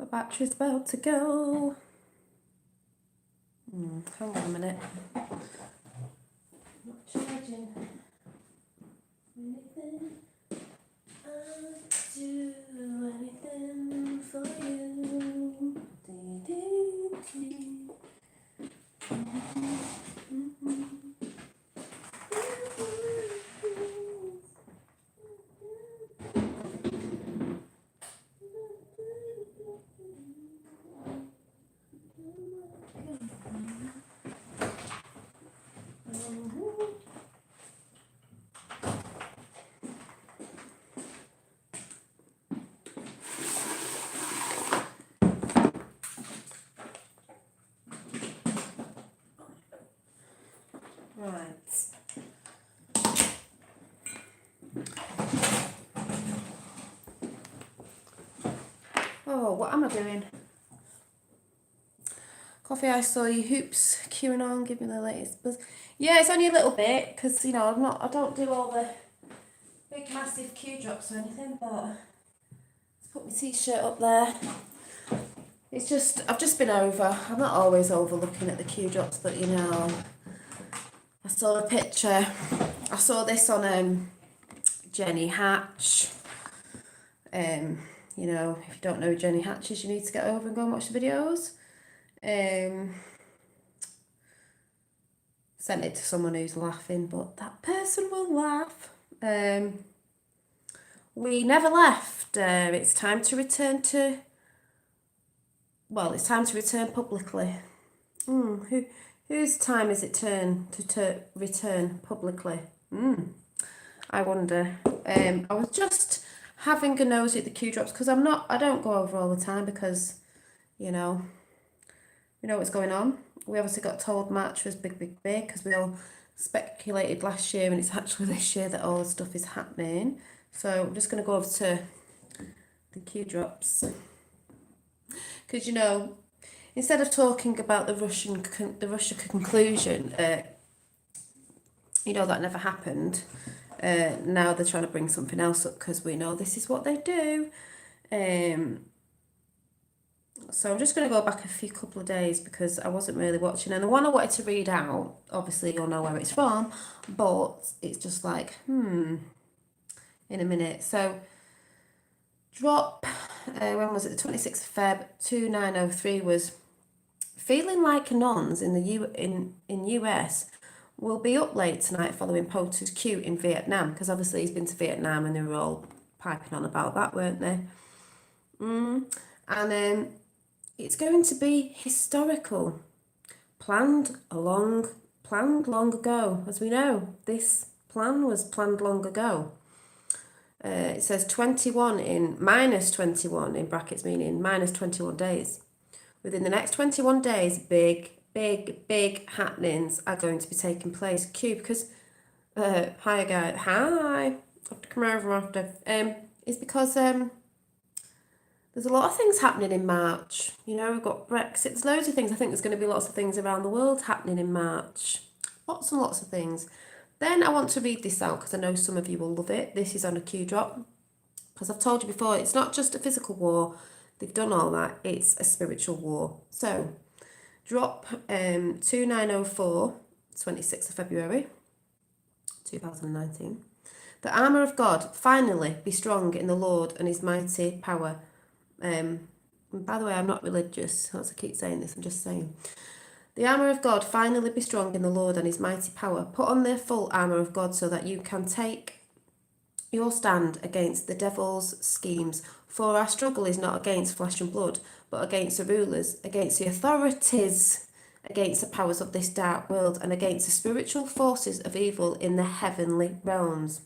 The battery's about to go. Hang on a minute. Not charging anything. I'll do anything for you. Dee, dee, dee. Right. Oh, what am I doing? Coffee, I saw you hoops queuing on, give me the latest buzz. Yeah, it's only a little bit because you know I don't do all the big massive Q drops or anything, but let's put my t-shirt up there. It's just I've just been over. I'm not always over looking at the Q drops, but you know, I saw a picture. I saw this on Jenny Hatch. You know, if you don't know who Jenny Hatch is, you need to get over and go and watch the videos. Sent it to someone who's laughing, but that person will laugh. We never left. It's time to return to. Well, it's time to return publicly. Whose time is it to return publicly? I wonder. I was just having a nose at the Q drops because I don't go over all the time because, you know what's going on. We obviously got told March was big because we all speculated last year and it's actually this year that all the stuff is happening. So I'm just going to go over to the Q drops. Because, you know, instead of talking about the Russia conclusion, you know, that never happened. Now they're trying to bring something else up because we know this is what they do. So I'm just going to go back a couple of days because I wasn't really watching. And the one I wanted to read out, obviously you'll know where it's from, but it's just like, in a minute. So drop, when was it? The 26th of Feb, 2903 was feeling like nuns in the US will be up late tonight following Poter's Q in Vietnam, because obviously he's been to Vietnam and they were all piping on about that, weren't they? And it's going to be historical, planned long ago. As we know, this plan was planned long ago. It says 21 in minus 21 in brackets, meaning minus 21 days. Within the next 21 days, big happenings are going to be taking place. Q, because hi guys, hi. I have to come over after. It's because there's a lot of things happening in March. You know, we've got Brexit. There's loads of things. I think there's going to be lots of things around the world happening in March. Lots and lots of things. Then I want to read this out because I know some of you will love it. This is on a Q drop. Because I've told you before, it's not just a physical war. They've done all that. It's a spiritual war. So, drop 2904, 26th of February, 2019. The armour of God, finally be strong in the Lord and his mighty power. And by the way, I'm not religious, as I keep saying this, I'm just saying. The armour of God, finally be strong in the Lord and his mighty power. Put on the full armour of God so that you can take your stand against the devil's schemes. For our struggle is not against flesh and blood, but against the rulers, against the authorities, against the powers of this dark world, and against the spiritual forces of evil in the heavenly realms.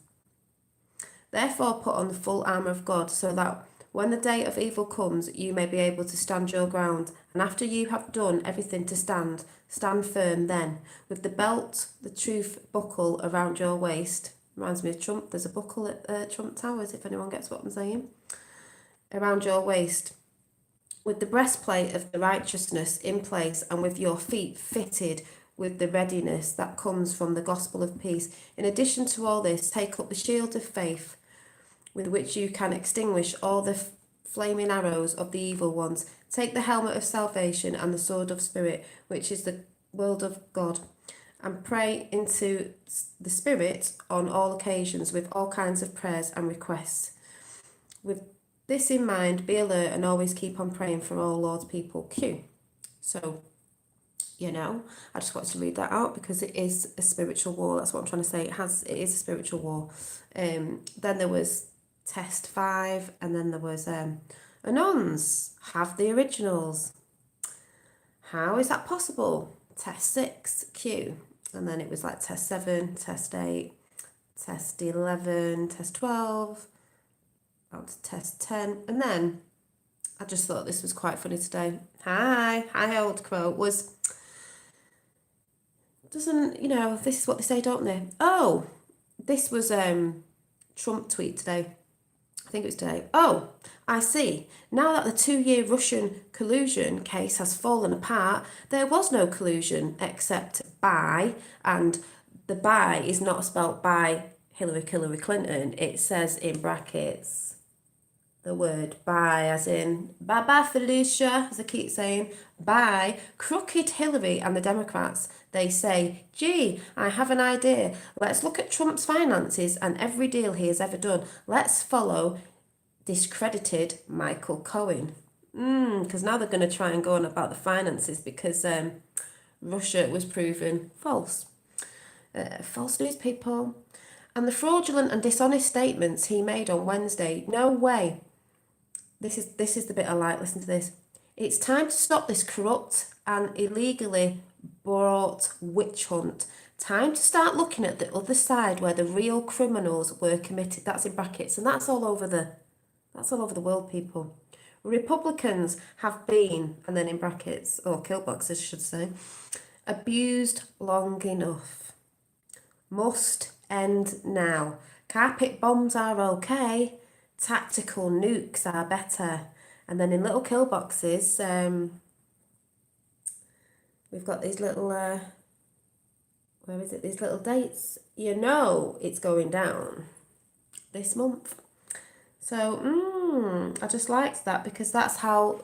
Therefore put on the full armour of God so that when the day of evil comes, you may be able to stand your ground. And after you have done everything to stand, stand firm then, with the belt, the truth buckle around your waist. Reminds me of Trump. There's a buckle at Trump Towers, if anyone gets what I'm saying. Around your waist. With the breastplate of the righteousness in place, and with your feet fitted with the readiness that comes from the gospel of peace. In addition to all this, take up the shield of faith, with which you can extinguish all the flaming arrows of the evil ones. Take the helmet of salvation and the sword of spirit, which is the word of God, and pray into the Spirit on all occasions with all kinds of prayers and requests. With this in mind, be alert and always keep on praying for all Lord's people. Q. So, I just wanted to read that out because it is a spiritual war. That's what I'm trying to say. It is a spiritual war. Then there was test 5, and then there was Anons. Have the originals. How is that possible? Test 6, Q. And then it was like test 7, test 8, test 11, test 12, out to test 10. And then I just thought this was quite funny today. Hi, old quote was, this is what they say, don't they? Oh, this was Trump tweet today. I think it was today. Oh, I see. Now that the 2-year Russian collusion case has fallen apart, there was no collusion except by, and the by is not spelt by Hillary Clinton. It says in brackets the word by, as in bye Felicia, as I keep saying, by crooked Hillary and the Democrats. They say, gee, I have an idea. Let's look at Trump's finances and every deal he has ever done. Let's follow discredited Michael Cohen. Because now they're going to try and go on about the finances because Russia was proven false. False news, people. And the fraudulent and dishonest statements he made on Wednesday. No way. This is the bit I like. Listen to this. It's time to stop this corrupt and illegally brought witch hunt. Time to start looking at the other side where the real criminals were committed. That's in brackets, and that's all over the world, people. Republicans have been, and then in brackets, or killboxes, I should say, abused long enough. Must end now. Carpet bombs are okay. Tactical nukes are better. And then in little killboxes, we've got these little, where is it? These little dates. It's going down this month. So, I just liked that because that's how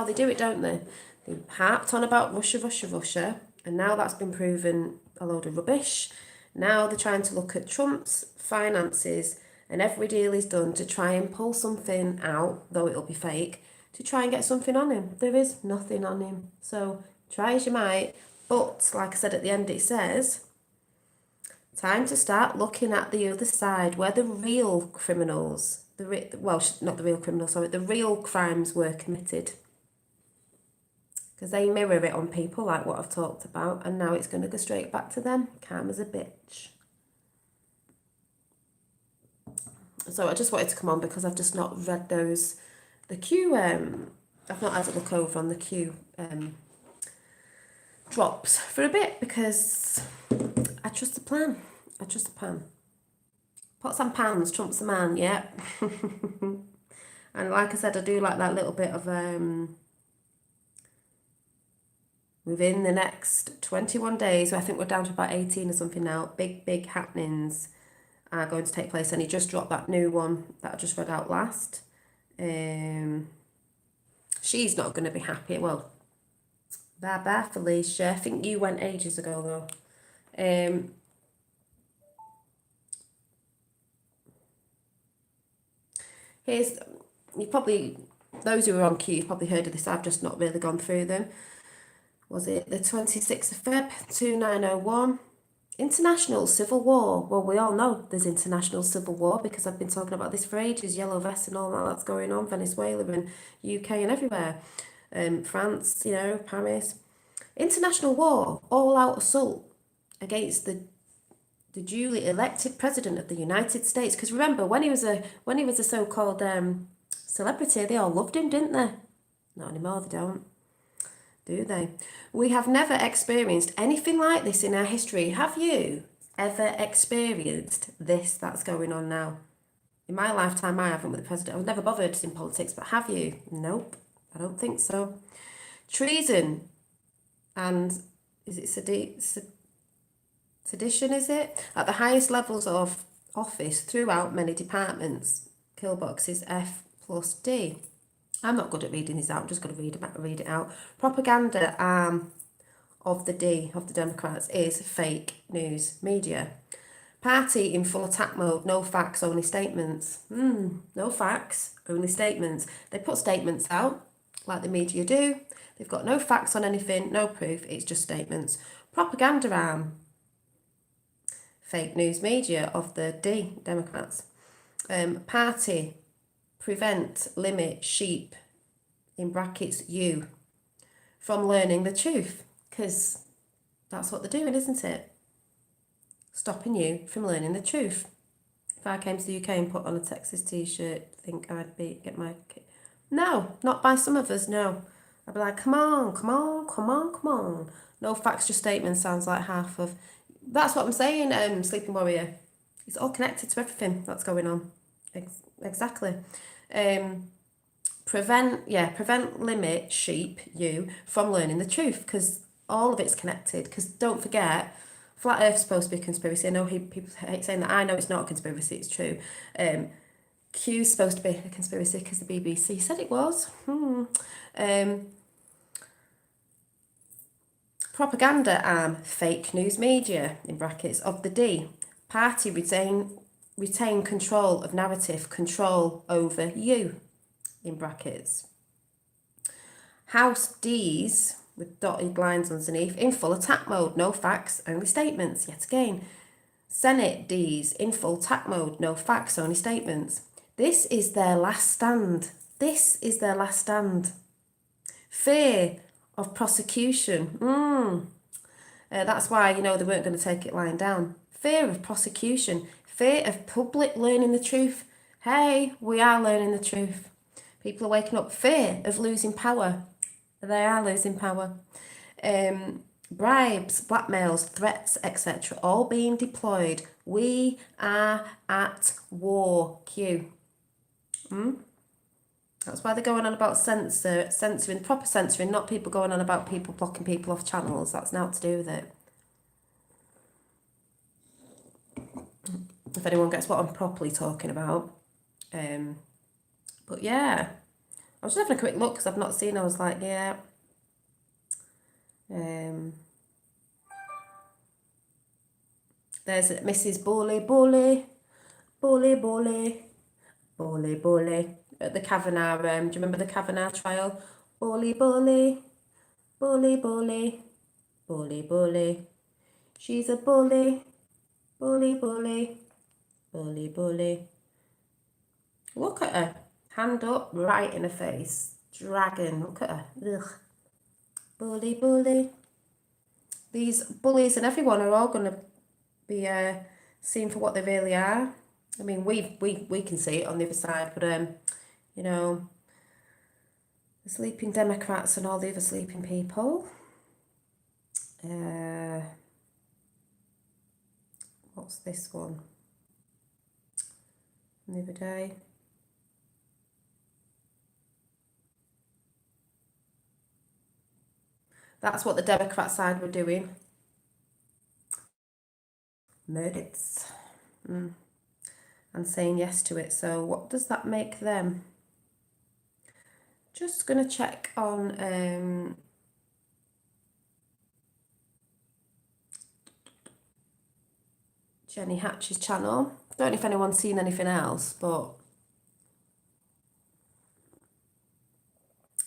they do it, don't they? They harped on about Russia, and now that's been proven a load of rubbish. Now they're trying to look at Trump's finances and every deal he's done to try and pull something out, though it'll be fake, to try and get something on him. There is nothing on him. So try as you might. But, like I said at the end, it says, time to start looking at the other side where the real criminals, the real crimes were committed. Because they mirror it on people like what I've talked about, and now it's going to go straight back to them. Karma's a bitch. So I just wanted to come on because I've just not read those. The Q, I've not had a look over on the Q drops for a bit because I trust the plan. Pots and pans, Trump's the man, yeah. And like I said, I do like that little bit of within the next 21 days, I think we're down to about 18 or something now, big happenings are going to take place. And he just dropped that new one that I just read out last. She's not going to be happy. Well, bye Felicia. I think you went ages ago though. Those who were on Q, you've probably heard of this. I've just not really gone through them. Was it the 26th of Feb, 2901? International Civil War. Well, we all know there's international civil war because I've been talking about this for ages. Yellow vests and all that's going on. Venezuela and UK and everywhere. France, Paris. International war, all-out assault against the duly elected president of the United States. Because remember, when he was a so-called celebrity, they all loved him, didn't they? Not anymore, they don't. Do they? We have never experienced anything like this in our history. Have you ever experienced this that's going on now? In my lifetime, I haven't with the president. I was never bothered in politics, but have you? Nope, I don't think so. Treason and is it sedition, is it? At the highest levels of office throughout many departments. Killboxes F plus D. I'm not good at reading these out. I'm just going to read it out. Propaganda arm of the D of the Democrats is fake news media. Party in full attack mode. No facts, only statements. No facts, only statements. They put statements out like the media do. They've got no facts on anything, no proof. It's just statements. Propaganda arm. Fake news media of the D Democrats. Party prevent, limit, sheep, in brackets, you, from learning the truth. Because that's what they're doing, isn't it? Stopping you from learning the truth. If I came to the UK and put on a Texas t-shirt, think I'd get my... No, not by some of us, no. I'd be like, come on, come on, come on, come on. No facts, just statements sounds like half of... That's what I'm saying, Sleeping Warrior. It's all connected to everything that's going on. Exactly. Prevent, limit, sheep, you, from learning the truth, because all of it's connected. Because don't forget, Flat Earth's supposed to be a conspiracy. I know people hate saying that. I know it's not a conspiracy, it's true. Q's supposed to be a conspiracy because the BBC said it was. Propaganda arm, fake news media, in brackets, of the D. Party retain control of narrative, control over you, in brackets. House D's, with dotted lines underneath, in full attack mode, no facts, only statements, yet again. Senate D's, in full attack mode, no facts, only statements. This is their last stand. This is their last stand. Fear of prosecution. That's why, they weren't going to take it lying down. Fear of prosecution. Fear of public learning the truth. Hey, we are learning the truth. People are waking up. Fear of losing power. They are losing power. Bribes, blackmails, threats, etc. all being deployed. We are at war. Q. That's why they're going on about censoring, proper censoring, not people going on about people blocking people off channels. That's now to do with it. If anyone gets what I'm properly talking about. But yeah, I was just having a quick look because I've not seen. I was like, yeah. There's Mrs. Bully at the Kavanaugh. Do you remember the Kavanaugh trial? Bully. She's a bully. Bully. Look at her. Hand up, right in her face. Dragon. Look at her. Ugh. Bully. These bullies and everyone are all going to be seen for what they really are. I mean, we can see it on the other side, but the sleeping Democrats and all the other sleeping people. What's this one? The other day. That's what the Democrat side were doing. Murders. And saying yes to it. So what does that make them? Just going to check on Jenny Hatch's channel. Don't know if anyone's seen anything else, but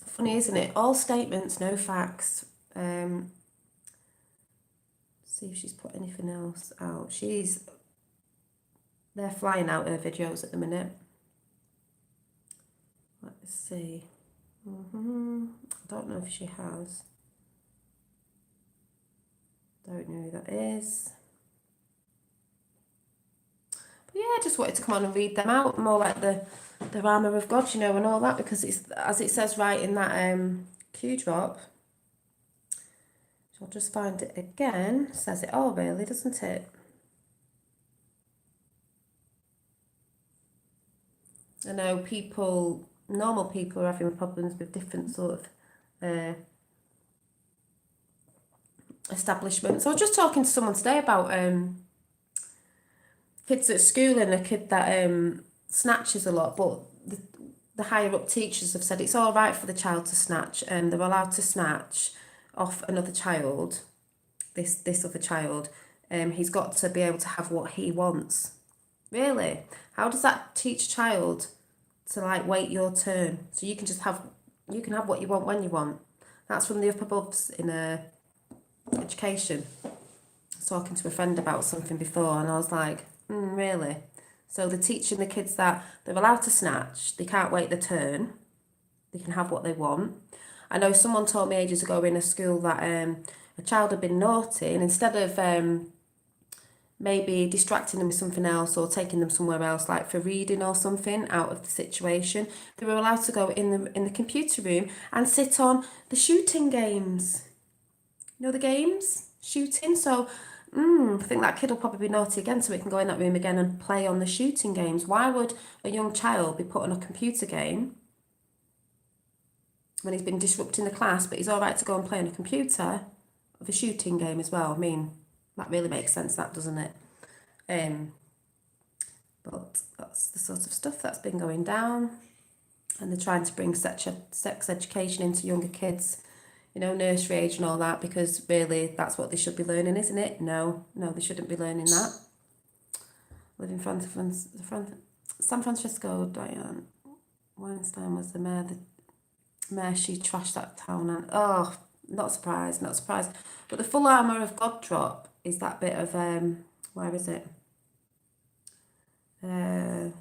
funny, isn't it? All statements, no facts. See if she's put anything else out. They're flying out her videos at the minute. Let's see. I don't know if she has. Don't know who that is. But yeah, I just wanted to come on and read them out. More like the armour of God, and all that, because it's, as it says right in that Q drop. So I'll just find it again. It says it all really, doesn't it? I know normal people are having problems with different sort of establishments. I was just talking to someone today about kids at school and a kid that snatches a lot, but the higher up teachers have said it's all right for the child to snatch, and they're allowed to snatch off another child, this other child. He's got to be able to have what he wants. Really? How does that teach a child to like wait your turn? So you can just have what you want when you want. That's from the upper above in education. I was talking to a friend about something before, and I was like, really? So they're teaching the kids that they're allowed to snatch, they can't wait their turn, they can have what they want. I know someone told me ages ago in a school that a child had been naughty, and instead of maybe distracting them with something else or taking them somewhere else, like for reading or something out of the situation, they were allowed to go in the computer room and sit on the shooting games. You know the games? Shooting. So I think that kid will probably be naughty again, so he can go in that room again and play on the shooting games. Why would a young child be put on a computer game when he's been disrupting the class, but he's all right to go and play on a computer of a shooting game as well? I mean, that really makes sense, that, doesn't it? But that's the sort of stuff that's been going down, and they're trying to bring sex education into younger kids, nursery age and all that, because really that's what they should be learning, isn't it? No, they shouldn't be learning that. Live in San Francisco, Diane Weinstein was the mayor. The mayor, she trashed that town, and not surprised. But the full armour of God drop is that bit of where is it? There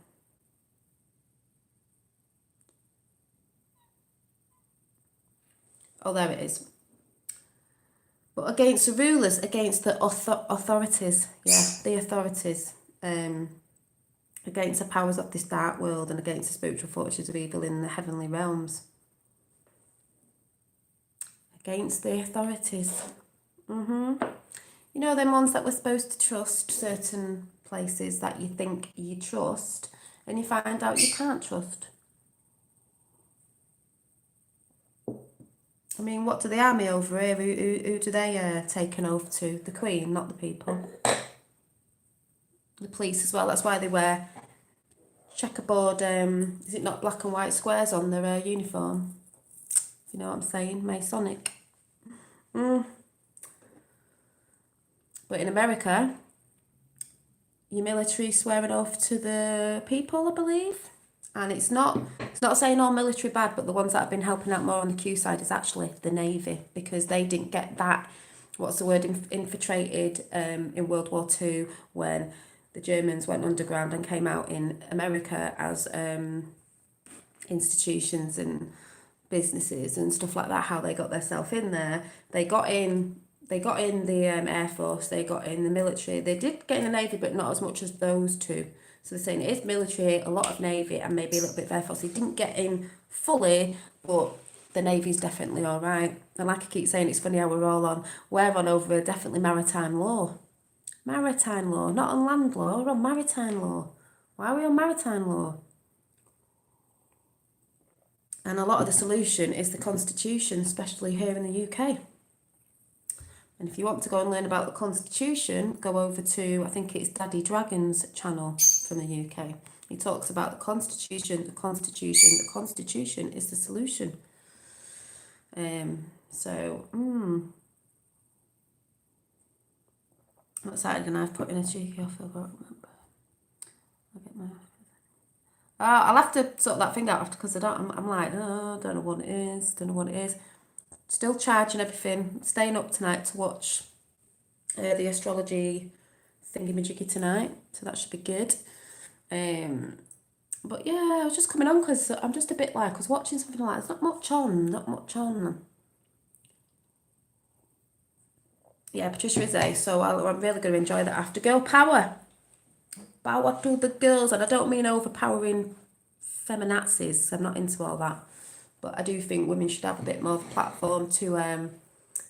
it is. But against the rulers, against the authorities, the authorities, against the powers of this dark world, and against the spiritual forces of evil in the heavenly realms. Against the authorities. Them ones that we're supposed to trust, certain places that you think you trust, and you find out you can't trust. I mean, what do the army over here, who do they take an oath to? The Queen, not the people. The police as well, that's why they wear checkerboard, is it not black and white squares on their uniform? You know what I'm saying? Masonic. But in America, your military swear an oath to the people, I believe. And it's not saying all military bad, but the ones that have been helping out more on the Q side is actually the Navy, because they didn't get that, infiltrated in World War II when the Germans went underground and came out in America as institutions and businesses and stuff like that, how they got themselves in there. They got in the Air Force, they got in the military. They did get in the Navy, but not as much as those two. So they're saying it is military, a lot of Navy, and maybe a little bit of Air Force. He didn't get in fully, but the Navy's definitely all right. And like I keep saying, it's funny how we're on over definitely maritime law. Maritime law, not on land law, we're on maritime law. Why are we on maritime law? And a lot of the solution is the Constitution, especially here in the UK. And if you want to go and learn about the Constitution, go over to, I think it's Daddy Dragon's channel from the UK. He talks about the Constitution is the solution. What side can I put in a cheeky off? I'll get my... I'll have to sort that thing out after, because I'm like, don't know what it is. Still charging everything. Staying up tonight to watch the astrology thingamajiggy tonight, so that should be good. But yeah, I was just coming on because I'm just a bit like, I was watching something like, there's not much on. Yeah, Patricia Rizzo, so I'm really going to enjoy that after. Girl power. Power to the girls, and I don't mean overpowering feminazis, I'm not into all that. But I do think women should have a bit more of a platform to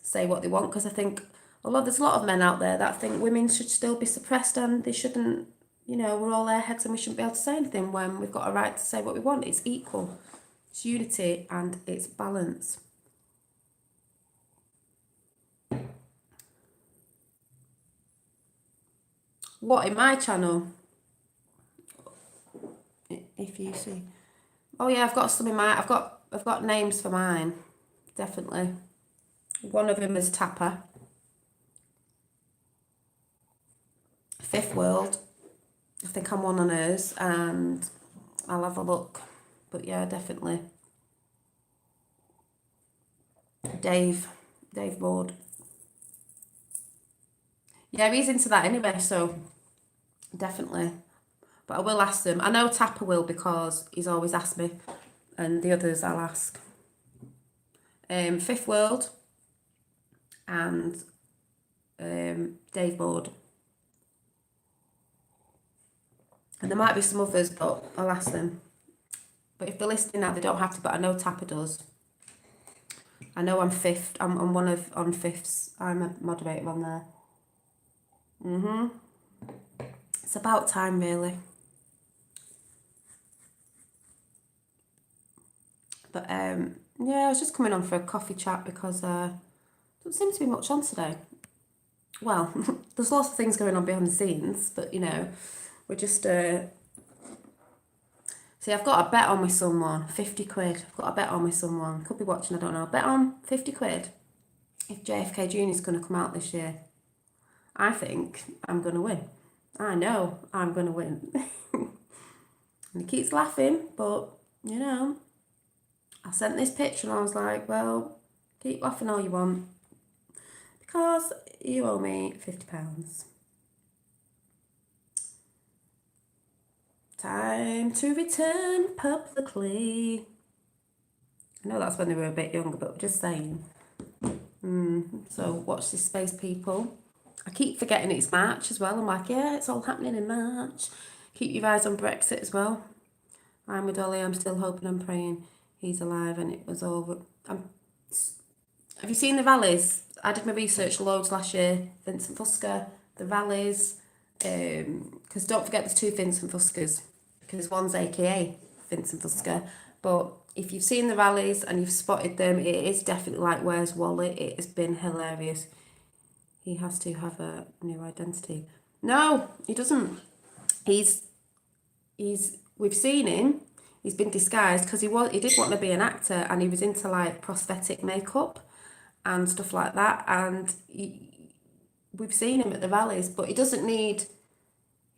say what they want, because I think there's a lot of men out there that think women should still be suppressed and they shouldn't, we're all airheads and we shouldn't be able to say anything when we've got a right to say what we want. It's equal, it's unity, and it's balance. What, in my channel? If you see... Oh yeah, I've got some in mind. I've got names for mine. Definitely. One of them is Tapper. Fifth World. I think I'm one on hers, and I'll have a look. But yeah, definitely. Dave Ward. Yeah, he's into that anyway, so definitely. But I will ask them. I know Tapper will because he's always asked me, and the others I'll ask. Fifth World and Dave Ward. And there might be some others, but I'll ask them. But if they're listening now, they don't have to, but I know Tapper does. I know I'm fifth. I'm one of on fifths. I'm a moderator on there. It's about time, really. But yeah, I was just coming on for a coffee chat because there doesn't seem to be much on today. Well, there's lots of things going on behind the scenes, but you know, we're just see, I've got a bet on with someone, 50 quid. I've got a bet on with someone. Could be watching, I don't know. Bet on 50 quid if JFK Jr. is going to come out this year. I think I'm going to win. I know I'm going to win. And he keeps laughing, but, you know, I sent this picture and I was like, well, keep laughing all you want because you owe me £50. Time to return publicly. I know that's when they were a bit younger, but just saying. So watch this space, people. I keep forgetting it's March as well. I'm like, yeah, it's all happening in March. Keep your eyes on Brexit as well. I'm with Ollie. I'm still hoping and praying he's alive and it was over. Have you seen the Valleys? I did my research loads last year. Vincent Fusca, the Valleys. Because don't forget there's two Vincent Fuscas. Because one's AKA Vincent Fusca. But if you've seen the Valleys and you've spotted them, it is definitely like Where's Wally. It has been hilarious. He has to have a new identity. No, he doesn't. He's we've seen him. He's been disguised because he did want to be an actor and he was into like prosthetic makeup and stuff like that. And we've seen him at the Valleys, but he doesn't need.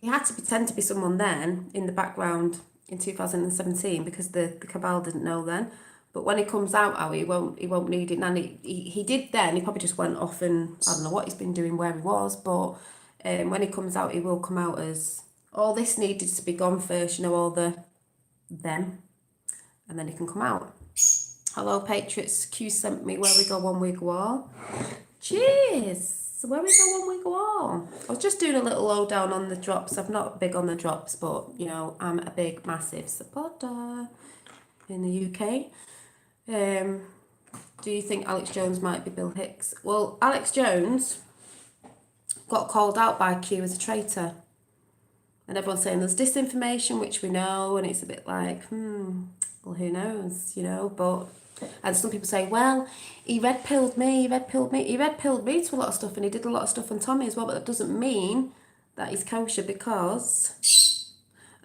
He had to pretend to be someone then in the background in 2017 because the cabal didn't know then. But when he comes out, he won't need it. And he did then. He probably just went off and I don't know what he's been doing, where he was. But when he comes out, he will come out as all this needed to be gone first. You know, all the them, and then he can come out. Hello, Patriots. Q sent me Where We Go One We Go All. Cheers. Where We Go One We Go All. I was just doing a little lowdown on the drops. I'm not big on the drops, but you know, I'm a big, massive supporter in the UK. Do you think Alex Jones might be Bill Hicks? Well, Alex Jones got called out by Q as a traitor. And everyone's saying there's disinformation, which we know, and it's a bit like, well, who knows, you know, but, and some people say, well, he red-pilled me. He red-pilled me to a lot of stuff, and he did a lot of stuff on Tommy as well, but that doesn't mean that he's kosher because,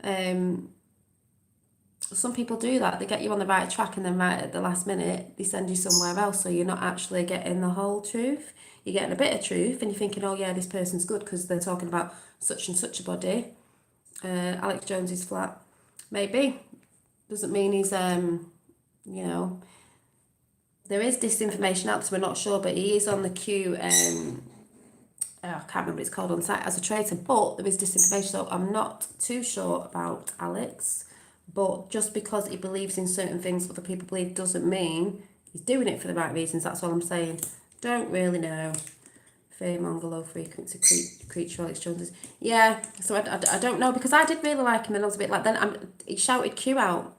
some people do that. They get you on the right track and then right at the last minute, they send you somewhere else, so you're not actually getting the whole truth. You're getting a bit of truth, and you're thinking, oh yeah, this person's good because they're talking about such and such a body. Alex Jones is flat. Maybe. Doesn't mean he's, you know, there is disinformation out there, so we're not sure, but he is on the queue, I can't remember what it's called on site, as a traitor, but there is disinformation, so I'm not too sure about Alex, but just because he believes in certain things other people believe doesn't mean he's doing it for the right reasons, that's all I'm saying. Don't really know. Fearmonger, low frequency creature, Alex Jones is. Yeah, so I don't know, because I did really like him, and I was a bit like, then he shouted Q out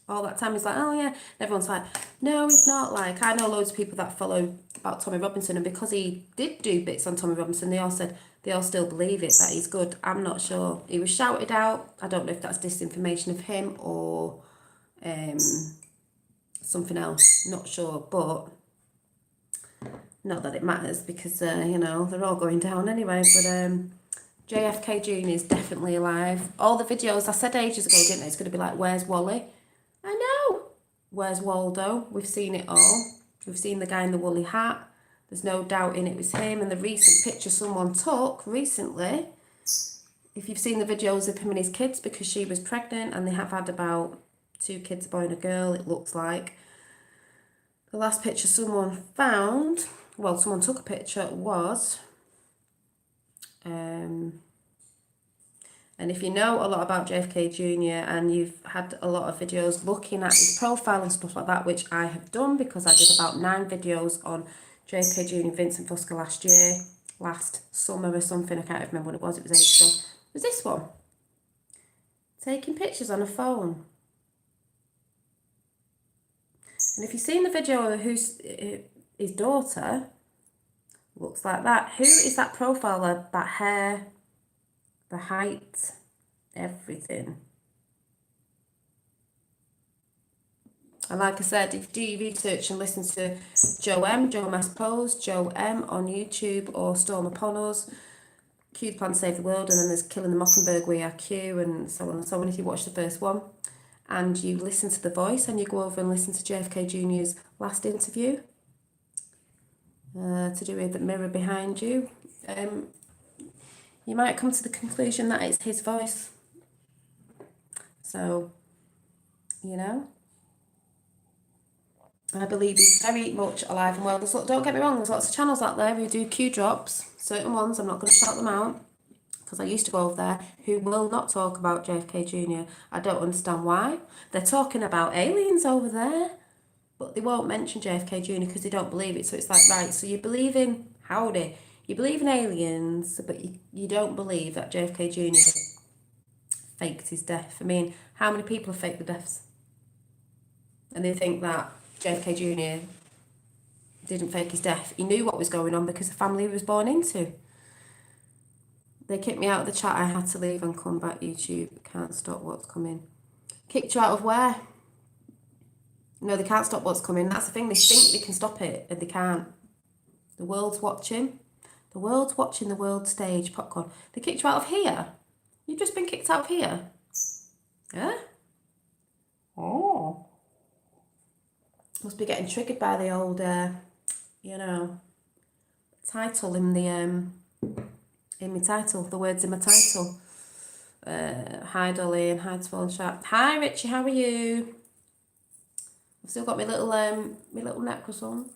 all that time. He's like, oh yeah, and everyone's like, no, he's not. Like, I know loads of people that follow about Tommy Robinson, and because he did do bits on Tommy Robinson, they all said they all still believe it, that he's good. I'm not sure. He was shouted out. I don't know if that's disinformation of him or something else. Not sure, but not that it matters because, you know, they're all going down anyway. But JFK Jr. is definitely alive. All the videos, I said ages ago, didn't I? It's going to be like, where's Wally? I Where's Waldo? We've seen it all. We've seen the guy in the woolly hat. There's no doubting it was him. And the recent picture someone took recently, if you've seen the videos of him and his kids, because she was pregnant and they have had about 2 kids, a boy and a girl, it looks like. The last picture someone found, well, someone took a picture, was, and if you know a lot about JFK Jr. and you've had a lot of videos looking at his profile and stuff like that, which I have done because I did about 9 videos on JFK Jr. Vincent Fusca last summer or something, I can't remember when it was ages ago. It was this one. Taking pictures on a phone. And if you've seen the video of who's his daughter, looks like that. Who is that profile? That hair, the height, everything. And like I said, if you do research and listen to Joe Mass Pose, Joe M on YouTube, or Storm Upon Us, Q the Plan to Save the World, and then there's Killing the Mockingbird, We Are Q, and so on and so on, if you watch the first one. And you listen to the voice and you go over and listen to JFK Jr.'s last interview to do with the mirror behind you, you might come to the conclusion that it's his voice. So, you know, I believe he's very much alive and well. Don't get me wrong, there's lots of channels out there who do Q drops, certain ones, I'm not going to shout them out, because I used to go over there, who will not talk about JFK Jr. I don't understand why. They're talking about aliens over there, but they won't mention JFK Jr. because they don't believe it. So it's like, right, so you believe in, howdy, you believe in aliens, but you don't believe that JFK Jr. faked his death. I mean, how many people have faked the deaths? And they think that JFK Jr. didn't fake his death. He knew what was going on because the family he was born into. They kicked me out of the chat. I had to leave and come back. YouTube can't stop what's coming. Kicked you out of where? No, they can't stop what's coming. That's the thing. They think they can stop it, and they can't. The world's watching. The world's watching the world stage. Popcorn. They kicked you out of here? You've just been kicked out of here? Yeah? Oh. Must be getting triggered by the old, you know, title in the, in my title, the words in my title. Hi Dolly and hi to all in chat. Hi Richie, how are you? I've still got my little necklace on.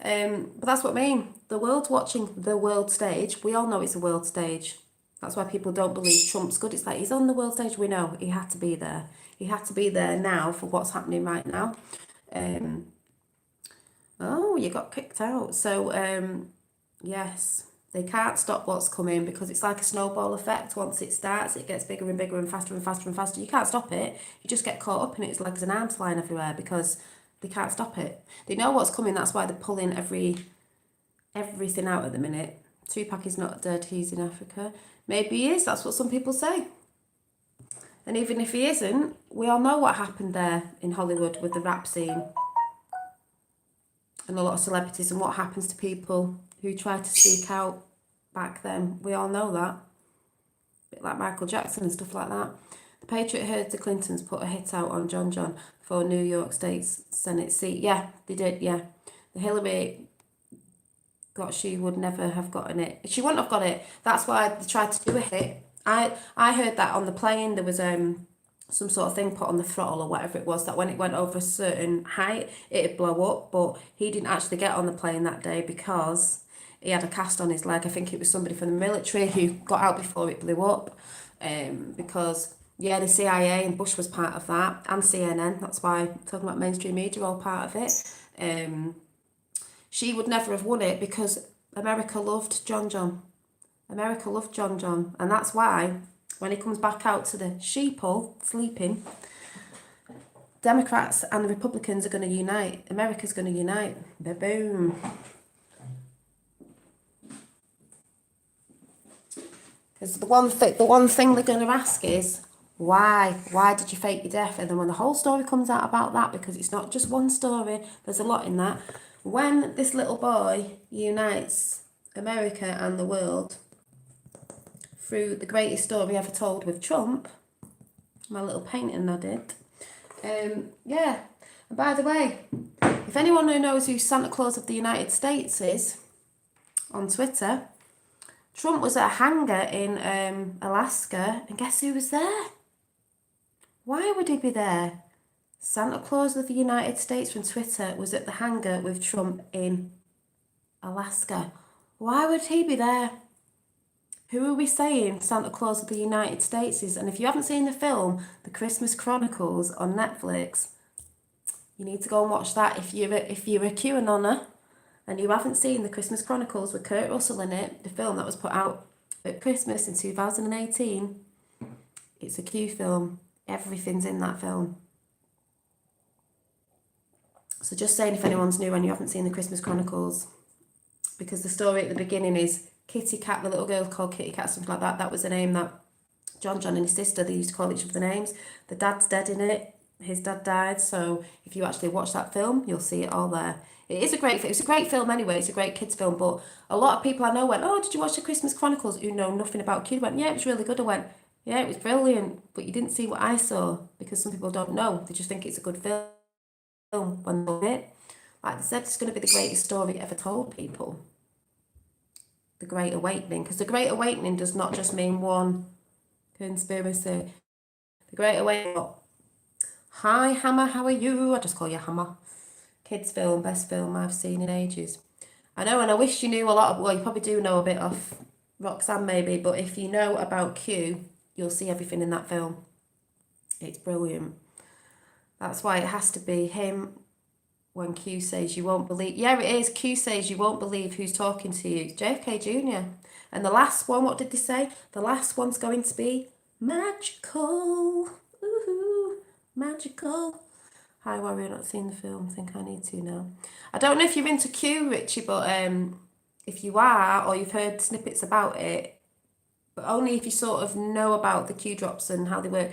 But that's what I mean. The world's watching the world stage. We all know it's a world stage. That's why people don't believe Trump's good. It's like, he's on the world stage. We know he had to be there. He had to be there now for what's happening right now. Oh, you got kicked out. So, yes, they can't stop what's coming because it's like a snowball effect. Once it starts, it gets bigger and bigger and faster and faster and faster. You can't stop it. You just get caught up in its legs and arms flying everywhere because they can't stop it. They know what's coming. That's why they're pulling everything out at the minute. Tupac is not dead. He's in Africa. Maybe he is. That's what some people say. And even if he isn't, we all know what happened there in Hollywood with the rap scene. And a lot of celebrities and what happens to people who try to speak out back then. We all know that. A bit like Michael Jackson and stuff like that. The Patriot heard the Clintons put a hit out on John for New York State's Senate seat. Yeah, they did, yeah. The Hillary she would never have gotten it. She wouldn't have got it. That's why they tried to do a hit. I heard that on the plane there was some sort of thing put on the throttle or whatever it was, that when it went over a certain height, it'd blow up. But he didn't actually get on the plane that day because he had a cast on his leg. I think it was somebody from the military who got out before it blew up. Because, yeah, the CIA and Bush was part of that, and CNN. That's why talking about mainstream media, all part of it. She would never have won it because America loved John. America loved John. And that's why when he comes back out to the sheeple sleeping, Democrats and the Republicans are going to unite. America's going to unite. Boom. Because the one thing they're going to ask is, why? Why did you fake your death? And then when the whole story comes out about that, because it's not just one story, there's a lot in that. When this little boy unites America and the world through the greatest story ever told with Trump, my little painting I did, yeah, And by the way, if anyone who knows who Santa Claus of the United States is on Twitter, Trump was at a hangar in Alaska, and guess who was there? Why would he be there? Santa Claus of the United States from Twitter was at the hangar with Trump in Alaska. Why would he be there? Who are we saying Santa Claus of the United States is? And if you haven't seen the film, The Christmas Chronicles on Netflix, you need to go and watch that. If you're a QAnoner and you haven't seen The Christmas Chronicles with Kurt Russell in it, the film that was put out at Christmas in 2018, it's a Q film. Everything's in that film. So just saying if anyone's new and you haven't seen The Christmas Chronicles, because the story at the beginning is Kitty Cat, the little girl called Kitty Cat, something like that. That was the name that John and his sister, they used to call each other the names. The dad's dead in it. His dad died. So if you actually watch that film, you'll see it all there. It's a great film anyway. It's a great kids film. But a lot of people I know went, oh, did you watch The Christmas Chronicles? Who know nothing about Q went, yeah, it was really good. I went, yeah, it was brilliant. But you didn't see what I saw, because some people don't know. They just think it's a good film when they love it. Like they said, it's going to be the greatest story ever told, people. The Great Awakening. Because the Great Awakening does not just mean one conspiracy. The Great Awakening. Hi, Hammer, how are you? I just call you Hammer. Kids film, best film I've seen in ages. I know, and I wish you knew a lot of, well, you probably do know a bit of Roxanne maybe, but if you know about Q, you'll see everything in that film. It's brilliant. That's why it has to be him when Q says you won't believe. Yeah, it is. Q says you won't believe who's talking to you. JFK Jr. And the last one, what did they say? The last one's going to be magical. Ooh, magical. Hi, Warrior, not seen the film. I think I need to now. I don't know if you're into Q, Richie, but if you are, or you've heard snippets about it, but only if you sort of know about the Q drops and how they work.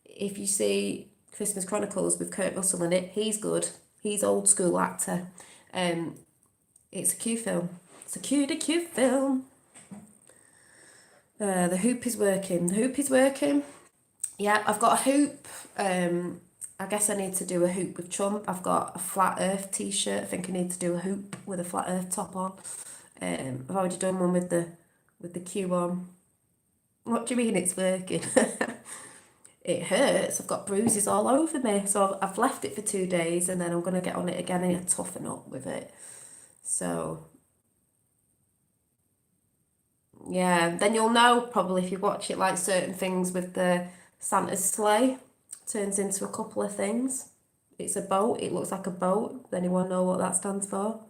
If you see Christmas Chronicles with Kurt Russell in it, he's good. He's old school actor. It's a Q film. It's a Q film. The hoop is working. The hoop is working. Yeah, I've got a hoop. I guess I need to do a hoop with Trump. I've got a flat earth t-shirt. I think I need to do a hoop with a flat earth top on. I've already done one with the Q on. What do you mean it's working? It hurts. I've got bruises all over me. So I've left it for 2 days and then I'm going to get on it again and toughen up with it. So, yeah. Then you'll know probably if you watch it, like certain things with the Santa's sleigh turns into a couple of things. It's a boat. It looks like a boat. Does anyone know what that stands for?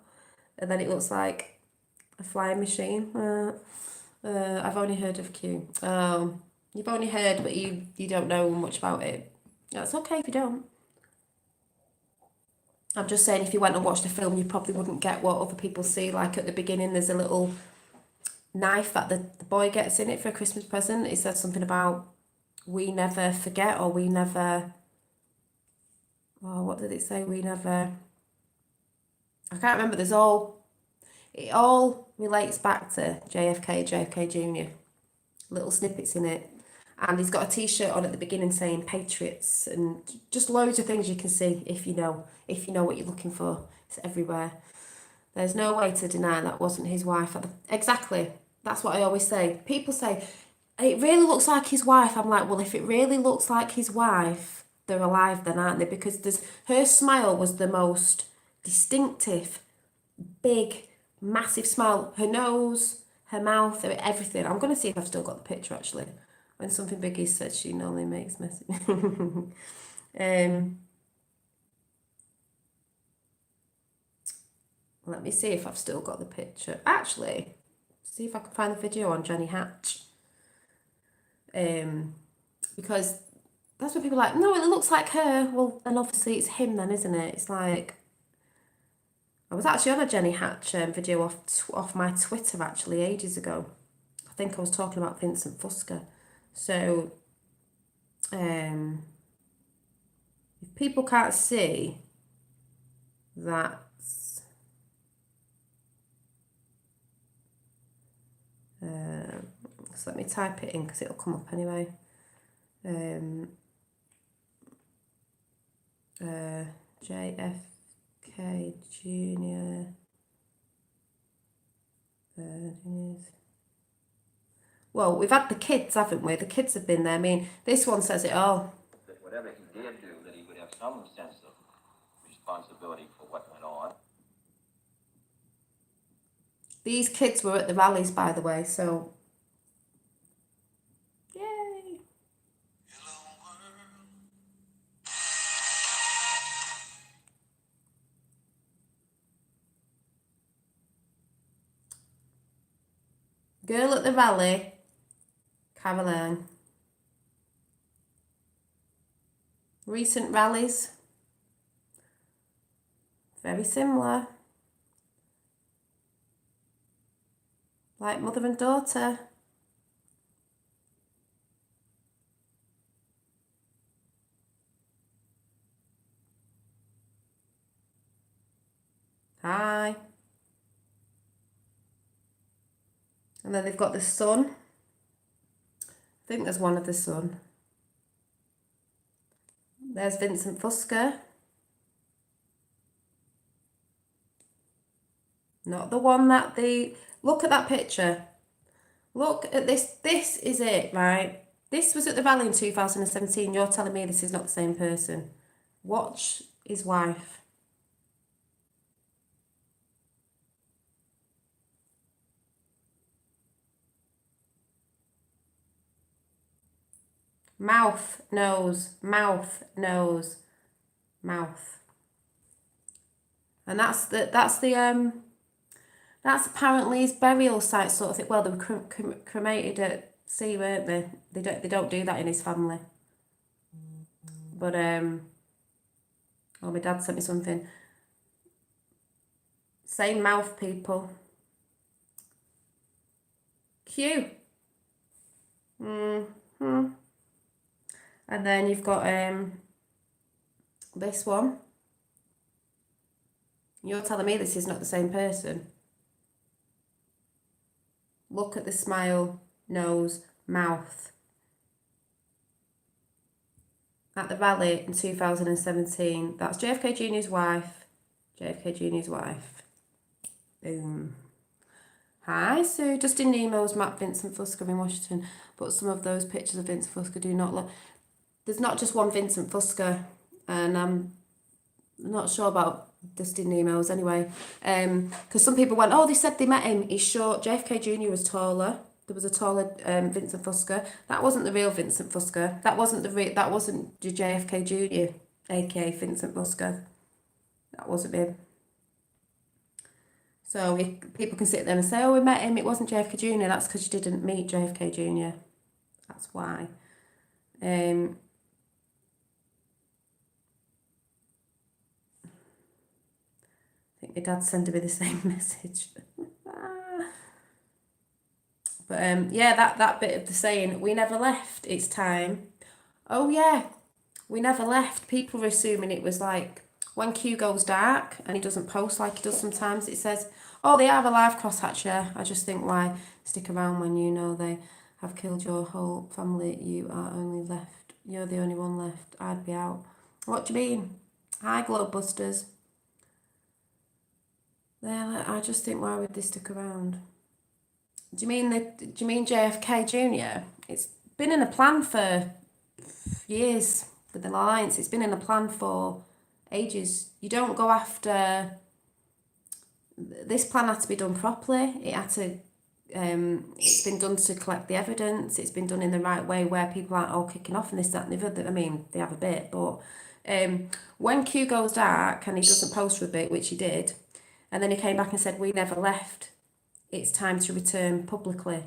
And then it looks like a flying machine. I've only heard of Q. You've only heard, but you don't know much about it. That's okay if you don't. I'm just saying, if you went and watched the film, you probably wouldn't get what other people see. Like at the beginning, there's a little knife that the boy gets in it for a Christmas present. It says something about we never forget, or we never... Oh, what did it say? We never... I can't remember. It all relates back to JFK Jr. Little snippets in it. And he's got a t-shirt on at the beginning saying Patriots, and just loads of things you can see if you know what you're looking for. It's everywhere. There's no way to deny that wasn't his wife. Exactly. That's what I always say. People say, it really looks like his wife. I'm like, well, if it really looks like his wife, they're alive then, aren't they? Because her smile was the most distinctive, big, massive smile. Her nose, her mouth, everything. I'm going to see if I've still got the picture, actually. When something big is said, she normally makes messy. Let me see if I've still got the picture. Actually, see if I can find the video on Jenny Hatch. Because that's what people are like, no, it looks like her. Well, then obviously it's him then, isn't it? It's like... I was actually on a Jenny Hatch video off my Twitter, actually, ages ago. I think I was talking about Vincent Fusca. So, if people can't see, that's... so let me type it in because it'll come up anyway. JFK Jr. Well, we've had the kids, haven't we? The kids have been there. I mean, this one says it all. That whatever he did do, that he would have some sense of responsibility for what went on. These kids were at the rallies, by the way, so yay. Girl at the rally, Caroline. Recent rallies, very similar. Like mother and daughter. Hi. And then they've got the son. I think there's one of the son. There's Vincent Fusca. Not the one that the... Look at that picture. Look at this. This is it, right? This was at the rally in 2017. You're telling me this is not the same person. Watch his wife. Mouth, nose, mouth, nose, mouth. And that's apparently his burial site sort of thing. Well, they were cremated at sea, weren't they? They don't do that in his family. But oh, my dad sent me something. Same mouth, people. Cute. And then you've got this one. You're telling me this is not the same person. Look at the smile, nose, mouth. At the rally in 2017. That's JFK Jr.'s wife. JFK Jr.'s wife. Boom. Hi, Sue. Justin Nemo's Matt Vincent Fusca in Washington, but some of those pictures of Vincent Fusca do not look... There's not just one Vincent Fusca, and I'm not sure about Justin Nemo's anyway. Because some people went, oh, they said they met him. He's short. JFK Jr. was taller. There was a taller Vincent Fusca. That wasn't the real Vincent Fusca. That wasn't the JFK Jr., aka Vincent Fusca. That wasn't him. So people can sit there and say, oh, we met him. It wasn't JFK Jr. That's because you didn't meet JFK Jr. That's why. I think my dad's sending me the same message. But yeah, that bit of the saying, we never left, it's time. Oh yeah, we never left. People were assuming it was like when Q goes dark and he doesn't post like he does sometimes, it says, oh, they are alive, crosshatcher. I just think, why stick around when you know they have killed your whole family? You are only left. You're the only one left. I'd be out. What do you mean? Hi, Globebusters. I just think, why would they stick around? Do you mean JFK Jr.? It's been in a plan for years with the Alliance. It's been in a plan for ages. You don't go after... This plan had to be done properly. It had to... it's been done to collect the evidence. It's been done in the right way where people aren't all kicking off and this, that and the other. I mean, they have a bit, but when Q goes dark and he doesn't post for a bit, which he did, and then he came back and said, we never left. It's time to return publicly.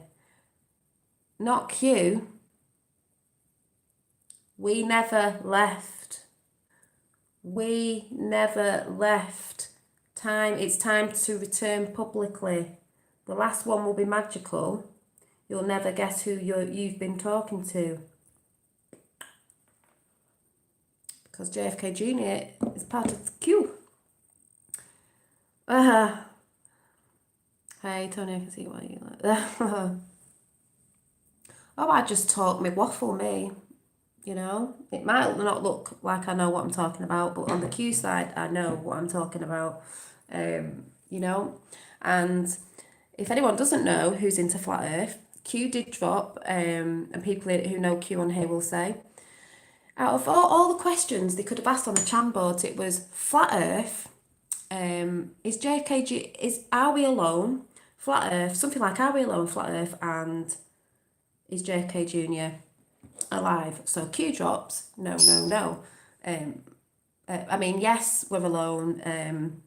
Not Q. We never left. We never left. It's time to return publicly. The last one will be magical. You'll never guess who you've been talking to. Because JFK Jr. is part of Q. Hey, Tony, I can see why you like that. Oh, I just talk me waffle, me. You know, it might not look like I know what I'm talking about, but on the Q side, I know what I'm talking about. You know, and if anyone doesn't know who's into flat Earth, Q did drop, and people who know Q on here will say, out of all the questions they could have asked on the chat boards, it was flat Earth. Is JFK? Is Are we alone? Flat Earth, something like Are we alone? Flat Earth, and is JFK Jr. alive? So Q drops. No, no, no. I mean, yes, we're alone.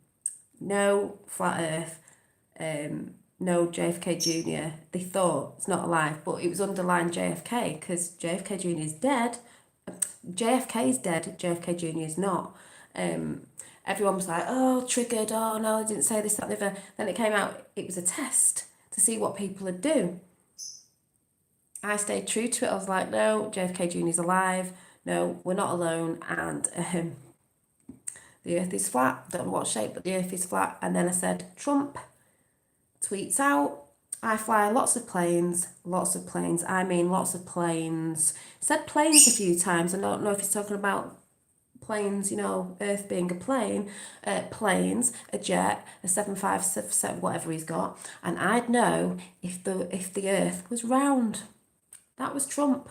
No, flat Earth. No, JFK Jr. They thought it's not alive, but it was underlined JFK because JFK Jr. is dead. JFK is dead. JFK Jr. is not. Everyone was like, oh, triggered. Oh, no, I didn't say this, that, and the other. Then it came out, it was a test to see what people would do. I stayed true to it. I was like, no, JFK Jr. is alive. No, we're not alone. And the earth is flat. Don't know what shape, but the earth is flat. And then I said, Trump tweets out, I fly lots of planes. I mean, lots of planes. Said planes a few times. I don't know if he's talking about planes, you know, Earth being a plane, planes, a jet, a 757, whatever he's got. And I'd know if the Earth was round. That was Trump.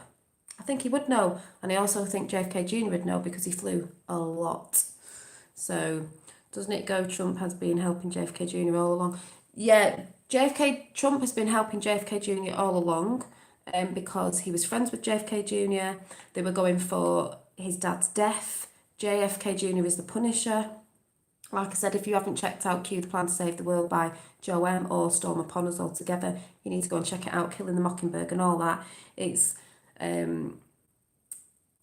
I think he would know. And I also think JFK Jr. would know because he flew a lot. So, doesn't it go, Trump has been helping JFK Jr. all along? Yeah, Trump has been helping JFK Jr. all along because he was friends with JFK Jr. They were going for his dad's death. JFK Jr. is the Punisher. Like I said, if you haven't checked out Q, The Plan to Save the World by Joe M. or Storm Upon Us altogether, you need to go and check it out, Killing the Mockingbird and all that. It's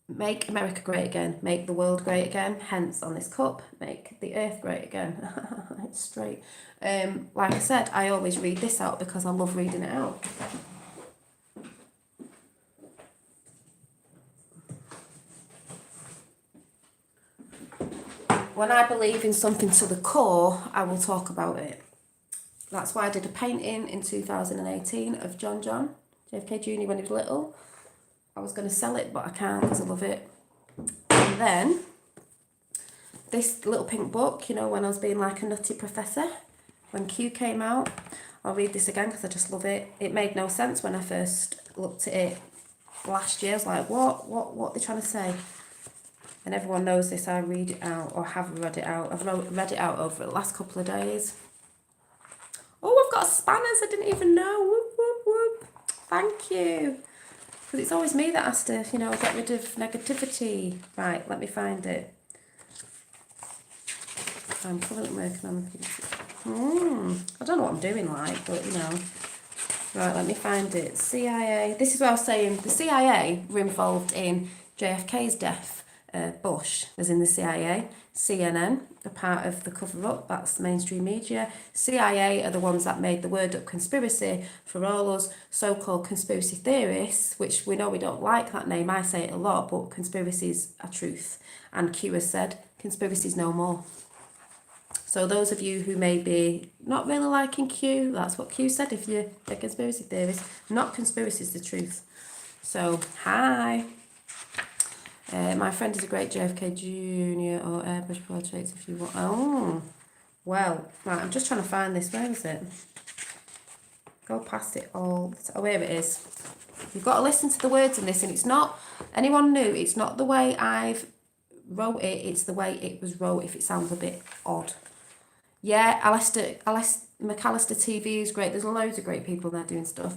make America great again, make the world great again, hence on this cup, make the earth great again. It's straight. Like I said, I always read this out because I love reading it out. When I believe in something to the core, I will talk about it. That's why I did a painting in 2018 of John, JFK Jr. when he was little. I was going to sell it, but I can't because I love it. And then, this little pink book, you know, when I was being like a nutty professor, when Q came out, I'll read this again because I just love it. It made no sense when I first looked at it last year. I was like, what are they trying to say? And everyone knows this, I read it out, or have read it out. I've read it out over the last couple of days. Oh, I've got spanners, I didn't even know. Whoop, whoop, whoop. Thank you. Because it's always me that has to, you know, get rid of negativity. Right, let me find it. I'm currently working on I don't know what I'm doing like, but you know. Right, let me find it. CIA. This is what I was saying. The CIA were involved in JFK's death. Bush was in the CIA. CNN are part of the cover-up. That's mainstream media. CIA are the ones that made the word up conspiracy for all us so-called conspiracy theorists, which we know we don't like that name. I say it a lot, but conspiracies are truth. And Q has said, conspiracies no more. So those of you who may be not really liking Q, that's what Q said. If you're a conspiracy theorist, not conspiracies, the truth. So, hi. My friend is a great JFK Jr. or airbrush portraits if you want. Oh, well, right, I'm just trying to find this. Where is it? Go past it all. Oh, here it is. You've got to listen to the words in this, and it's not, anyone new, it's not the way I've wrote it, it's the way it was wrote if it sounds a bit odd. Yeah, McAllister TV is great. There's loads of great people there doing stuff.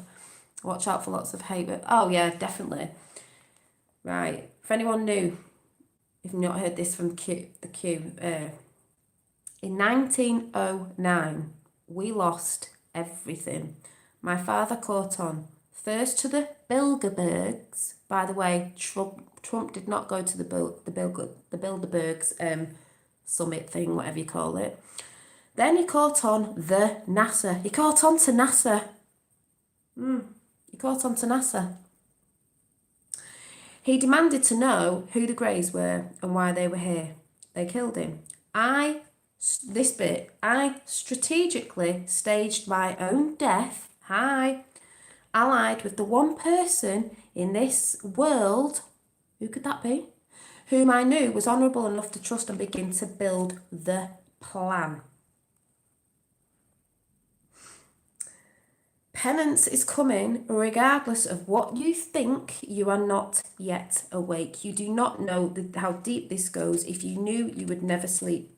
Watch out for lots of hate. But, oh, yeah, definitely. Right. For anyone new, if you've not heard this from the Q, in 1909, we lost everything. My father caught on first to the Bilderbergs. By the way, Trump did not go to the Bilderbergs summit thing, whatever you call it. Then he caught on the NASA. He caught on to NASA. He caught on to NASA. He demanded to know who the Greys were and why they were here. They killed him. I strategically staged my own death. Allied with the one person in this world Who could that be? Whom I knew was honourable enough to trust and begin to build the plan. Penance is coming regardless of what you think. You are not yet awake. You do not know how deep this goes. If you knew, you would never sleep.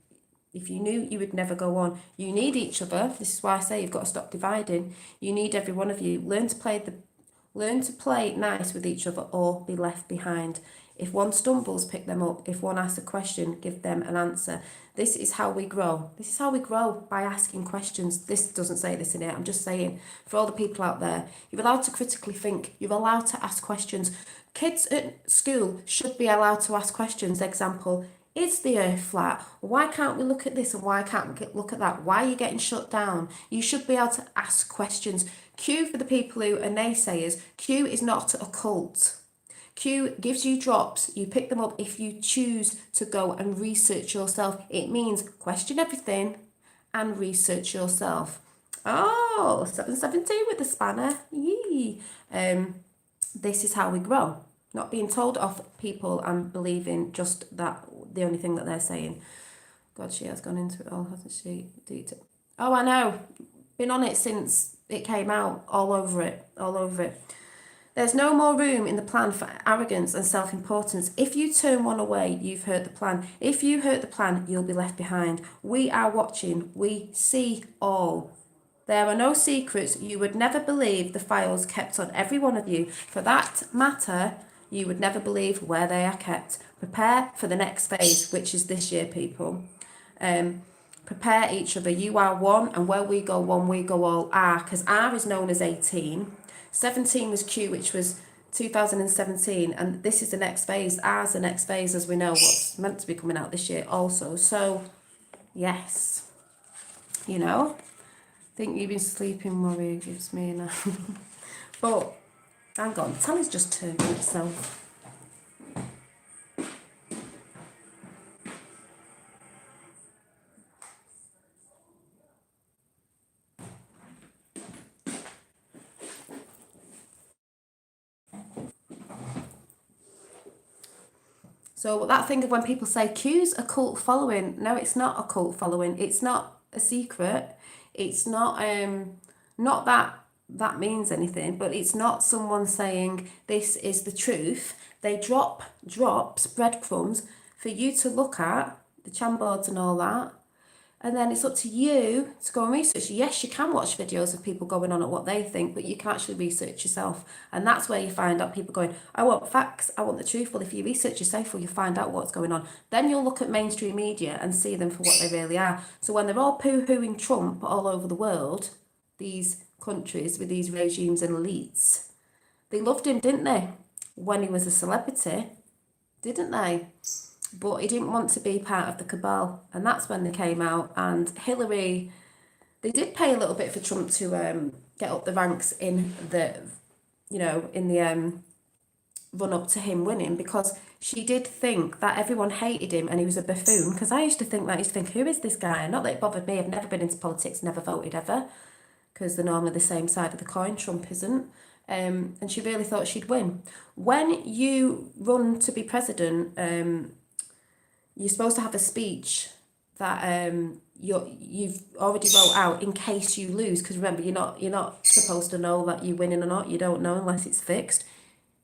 If you knew, you would never go on. You need each other. This is why I say you've got to stop dividing. You need every one of you. Learn to play nice with each other or be left behind. If one stumbles, pick them up. If one asks a question, give them an answer. This is how we grow. This is how we grow, by asking questions. This doesn't say this in it. I'm just saying, for all the people out there, you're allowed to critically think. You're allowed to ask questions. Kids at school should be allowed to ask questions. Example, is the earth flat? Why can't we look at this and why can't we look at that? Why are you getting shut down? You should be able to ask questions. Q, for the people who are naysayers, Q is not a cult. Q gives you drops. You pick them up if you choose to go and research yourself. It means question everything and research yourself. Oh, 717 with the spanner. Yee. This is how we grow. Not being told off people and believing just that the only thing that they're saying. God, she has gone into it all, hasn't she? Oh, I know. Been on it since it came out. All over it. All over it. There's no more room in the plan for arrogance and self-importance. If you turn one away, you've hurt the plan. If you hurt the plan, you'll be left behind. We are watching. We see all. There are no secrets. You would never believe the files kept on every one of you. For that matter, you would never believe where they are kept. Prepare for the next phase, which is this year, people. Prepare each other. You are one, and where we go one, we go all. R, because R is known as 18. 17 was Q, which was 2017, and this is the next phase. R's the next phase, as we know, what's meant to be coming out this year also. So, yes, you know, think you've been sleeping, worry gives me now. But, hang on, Tally's just turned on itself. So that thing of when people say Q's a cult following, no, it's not a cult following. It's not a secret. It's not not that means anything, but it's not someone saying this is the truth. They drops breadcrumbs for you to look at, the Chamboards and all that. And then it's up to you to go and research. Yes, you can watch videos of people going on at what they think, but you can actually research yourself. And that's where you find out people going, I want facts, I want the truth. Well, if you research yourself, well, you find out what's going on. Then you'll look at mainstream media and see them for what they really are. So when they're all poo-hooing Trump all over the world, these countries with these regimes and elites, they loved him, didn't they? When he was a celebrity, didn't they? But he didn't want to be part of the cabal, and that's when they came out. And Hillary, they did pay a little bit for Trump to get up the ranks in the, in the run up to him winning, because she did think that everyone hated him and he was a buffoon. Because I used to think that, who is this guy? Not that it bothered me. I've never been into politics, never voted ever, because they're normally the same side of the coin. Trump isn't. And she really thought she'd win. When you run to be president, you're supposed to have a speech that you've already wrote out in case you lose. Because remember, you're not supposed to know that you're winning or not. You don't know unless it's fixed.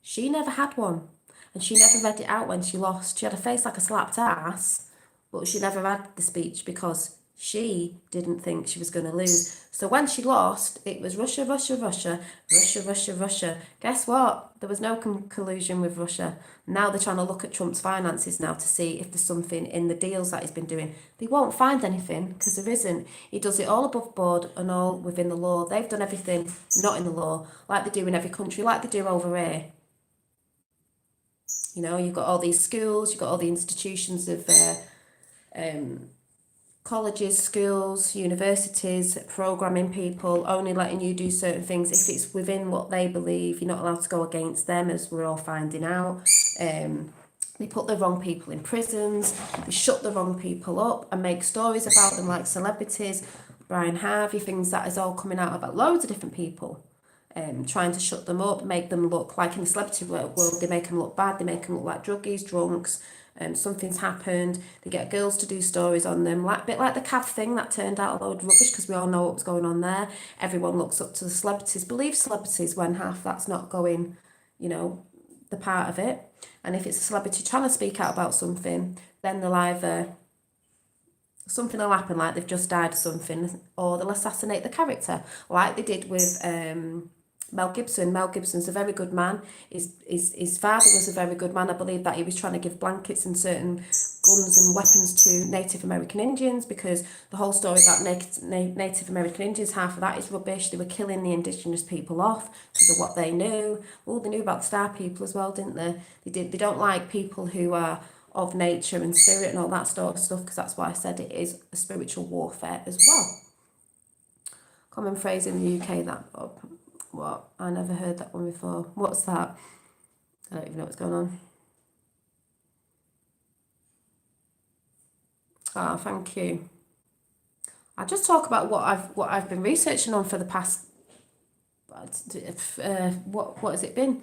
She never had one, and she never read it out when she lost. She had a face like a slapped ass, but she never had the speech because she didn't think she was going to lose. So when she lost, it was Russia, Russia, Russia, Russia, Russia, Russia. Guess what? There was no collusion with Russia. Now they're trying to look at Trump's finances now to see if there's something in the deals that he's been doing. They won't find anything because there isn't. He does it all above board and all within the law. They've done everything not in the law, like they do in every country, like they do over here. You've got all these schools, you've got all the institutions of colleges, schools, universities, programming people, only letting you do certain things if it's within what they believe. You're not allowed to go against them, as we're all finding out. They put the wrong people in prisons, they shut the wrong people up and make stories about them like celebrities, Brian Harvey, things that is all coming out about loads of different people. trying to shut them up, make them look like in the celebrity world, they make them look bad, they make them look like druggies, drunks, something's happened, they get girls to do stories on them, like a bit like the Cav thing that turned out a load of rubbish because we all know what was going on there. Everyone looks up to the celebrities, believe celebrities when half that's not going, you know, the part of it. And if it's a celebrity trying to speak out about something, then they'll either, something will happen like they've just died or something, or they'll assassinate the character, like they did with Mel Gibson. Mel Gibson's a very good man. His father was a very good man. I believe that he was trying to give blankets and certain guns and weapons to Native American Indians, because the whole story about Native American Indians, half of that is rubbish. They were killing the indigenous people off because of what they knew. Well, they knew about the star people as well, didn't they? They don't like people who are of nature and spirit and all that sort of stuff, because that's why I said it is a spiritual warfare as well. Common phrase in the UK, that what? I never heard that one before. What's that? I don't even know what's going on. Ah, thank you. I'll just talk about what I've been researching on for the past what has it been?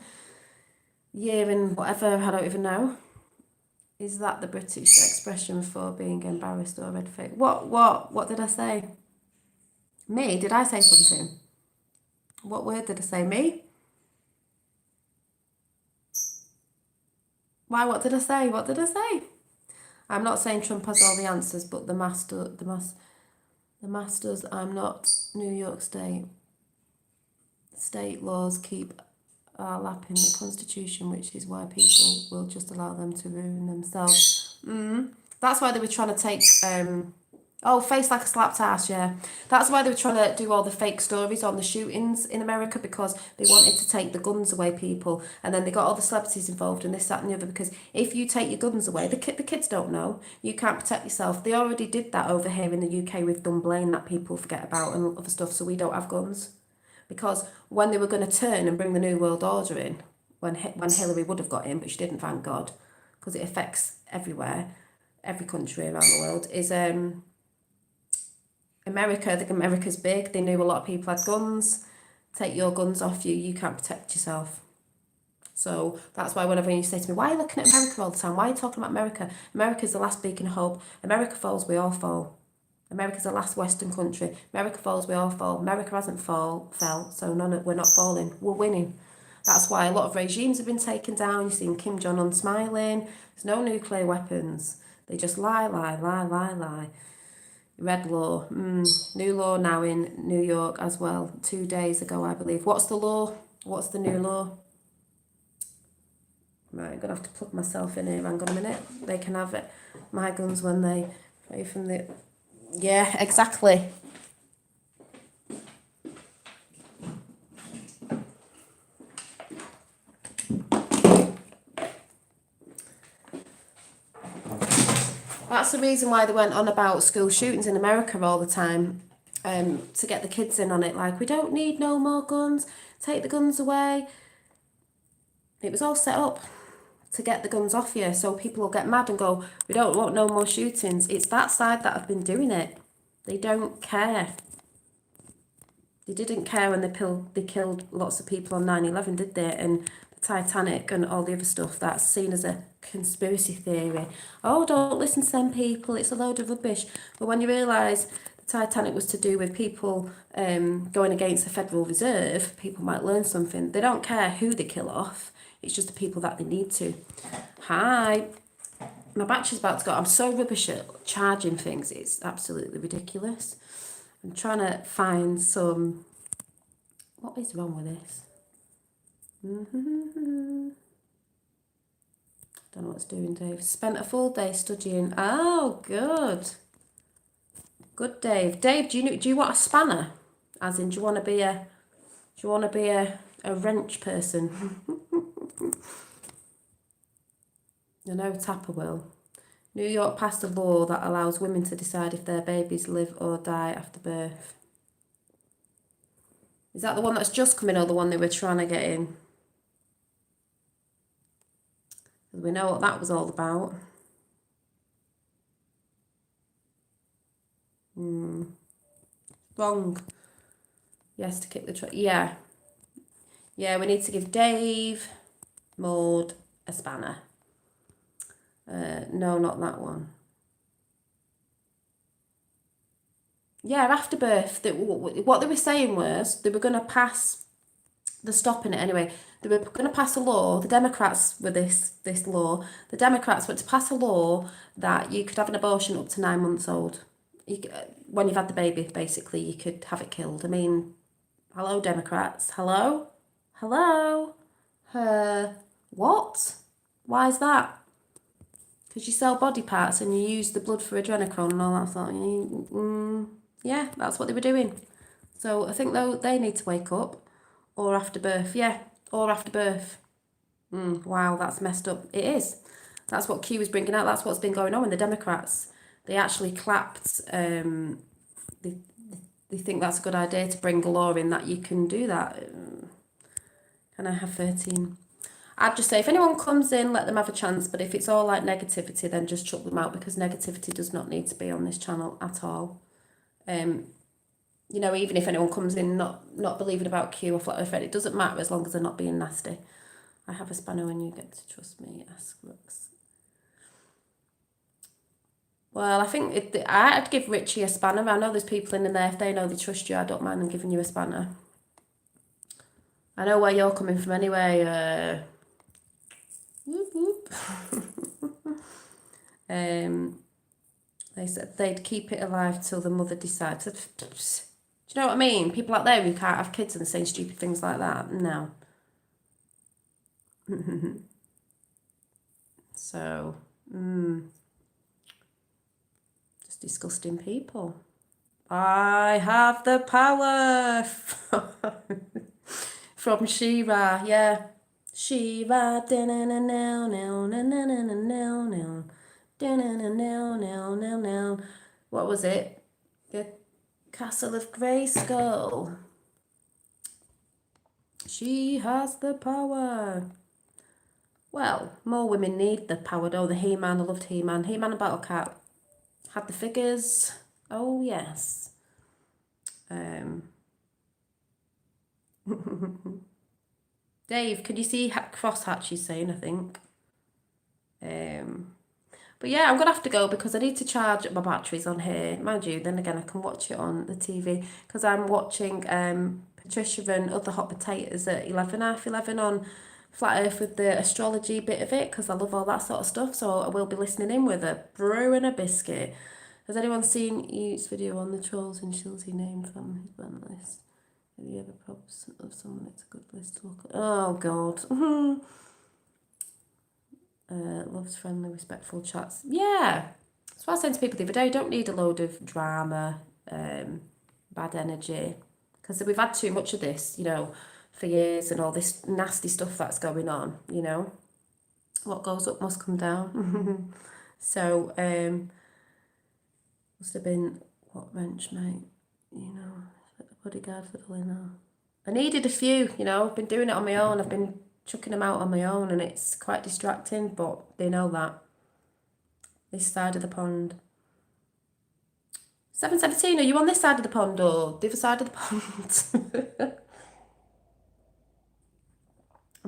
Year and whatever, I don't even know. Is that the British expression for being embarrassed or red-faced? What did I say? Me? Did I say something? What word did I say? Me? Why, what did I say? What did I say? I'm not saying Trump has all the answers, but the masters, I'm not New York State. State laws keep lapping the Constitution, which is why people will just allow them to ruin themselves. That's why they were trying to take face like a slapped ass, yeah. That's why they were trying to do all the fake stories on the shootings in America, because they wanted to take the guns away people, and then they got all the celebrities involved in this, that and the other, because if you take your guns away, the kids don't know. You can't protect yourself. They already did that over here in the UK with Dunblane that people forget about and other stuff, so we don't have guns. Because when they were going to turn and bring the New World Order in, when Hillary would have got in, but she didn't, thank God, because it affects everywhere, every country around the world, is America. I think America's big. They knew a lot of people had guns. Take your guns off you, you can't protect yourself. So that's why whenever you say to me, why are you looking at America all the time? Why are you talking about America? America's the last beacon of hope. America falls, we all fall. America's the last Western country. America falls, we all fall. America hasn't fell, so we're not falling. We're winning. That's why a lot of regimes have been taken down. You've seen Kim Jong-un smiling. There's no nuclear weapons. They just lie. Red law. New law now in New York as well. 2 days ago, I believe. What's the law? What's the new law? Right, I'm going to have to plug myself in here. Hang on a minute. They can have it. My guns when they play from the... Yeah, exactly. That's the reason why they went on about school shootings in America all the time, to get the kids in on it. Like, we don't need no more guns. Take the guns away. It was all set up to get the guns off you, so people will get mad and go, we don't want no more shootings. It's that side that have been doing it. They don't care. They didn't care when they killed lots of people on 9/11, did they? And the Titanic and all the other stuff that's seen as a conspiracy theory. Oh, don't listen to them people, it's a load of rubbish. But when you realise the Titanic was to do with people going against the Federal Reserve, people might learn something. They don't care who they kill off. It's just the people that they need to. Hi. My battery's about to go. I'm so rubbish at charging things. It's absolutely ridiculous. I'm trying to find some... What is wrong with this? Don't know what it's doing, Dave. Spent a full day studying. Oh, good. Good, Dave. Dave, do you want a spanner? As in, do you want to be a wrench person? No, Tapper will. New York passed a law that allows women to decide if their babies live or die after birth. Is that the one that's just coming, or the one they were trying to get in? We know what that was all about. Wrong. Yes, to kick the trash. Yeah. Yeah, we need to give Dave, Maud, a spanner. No, not that one. Yeah, afterbirth. What they were saying was they were going to pass. They're stopping it anyway. They were going to pass a law. The Democrats were this law. The Democrats were to pass a law that you could have an abortion up to 9 months old. When you've had the baby, basically, you could have it killed. I mean, hello, Democrats. Hello? Hello? What? Why is that? Because you sell body parts and you use the blood for adrenochrome and all that sort of... yeah, that's what they were doing. So I think they need to wake up. Or after birth, yeah. Or after birth. Wow, that's messed up. It is. That's what Q is bringing out. That's what's been going on with the Democrats. They actually clapped. They think that's a good idea to bring a law in that you can do that. Can I have 13? I'd just say if anyone comes in, let them have a chance. But if it's all like negativity, then just chuck them out, because negativity does not need to be on this channel at all. You know, even if anyone comes in not believing about Q or flat earth, it doesn't matter as long as they're not being nasty. I have a spanner when you get to trust me. Ask Rooks. Well, I think I'd give Richie a spanner. I know there's people in there, if they know they trust you, I don't mind them giving you a spanner. I know where you're coming from anyway. Whoop, whoop. They said they'd keep it alive till the mother decides. Do you know what I mean? People out there who can't have kids and saying stupid things like that. No. So, just disgusting people. I have the power. From She-Ra, yeah. She-Ra, what was it? The Castle of Grayskull. She has the power. Well, more women need the power, though. The He-Man, I loved He-Man. He-Man and Battle Cat. Had the figures. Oh, yes. Dave, can you see crosshatch she's saying, I think? But yeah, I'm going to have to go because I need to charge my batteries on here. Mind you, then again, I can watch it on the TV because I'm watching Patricia and Other Hot Potatoes at 11 on Flat Earth with the astrology bit of it, because I love all that sort of stuff. So I will be listening in with a brew and a biscuit. Has anyone seen Ute's video on the trolls and Shilsey name from his band list? Have you ever props of someone? It's a good list to look at. Oh, God. Loves friendly, respectful chats. Yeah. That's what I was saying to people the other day. You don't need a load of drama, bad energy. Because we've had too much of this, you know, for years, and all this nasty stuff that's going on, you know. What goes up must come down. So, must have been, what wrench, mate? You know, bodyguard for the lino. I needed a few, you know. I've been doing it on my own. I've been chucking them out on my own, and it's quite distracting, but they know that. This side of the pond. 717, are you on this side of the pond or the other side of the pond?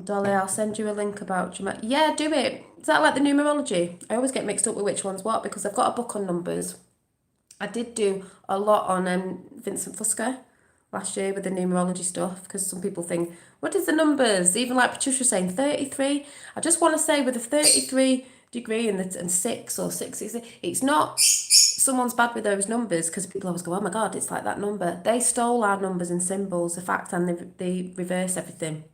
Dolly, I'll send you a link about yeah, do it. Is that like the numerology? I always get mixed up with which one's what because I've got a book on numbers. I did do a lot on Vincent Fusca last year with the numerology stuff, because some people think, what is the numbers? Even like Patricia saying 33. I just want to say with a 33 degree and 6 or 6, it's not someone's bad with those numbers, because people always go, oh my God, it's like that number. They stole our numbers and symbols, the fact, and they reverse everything.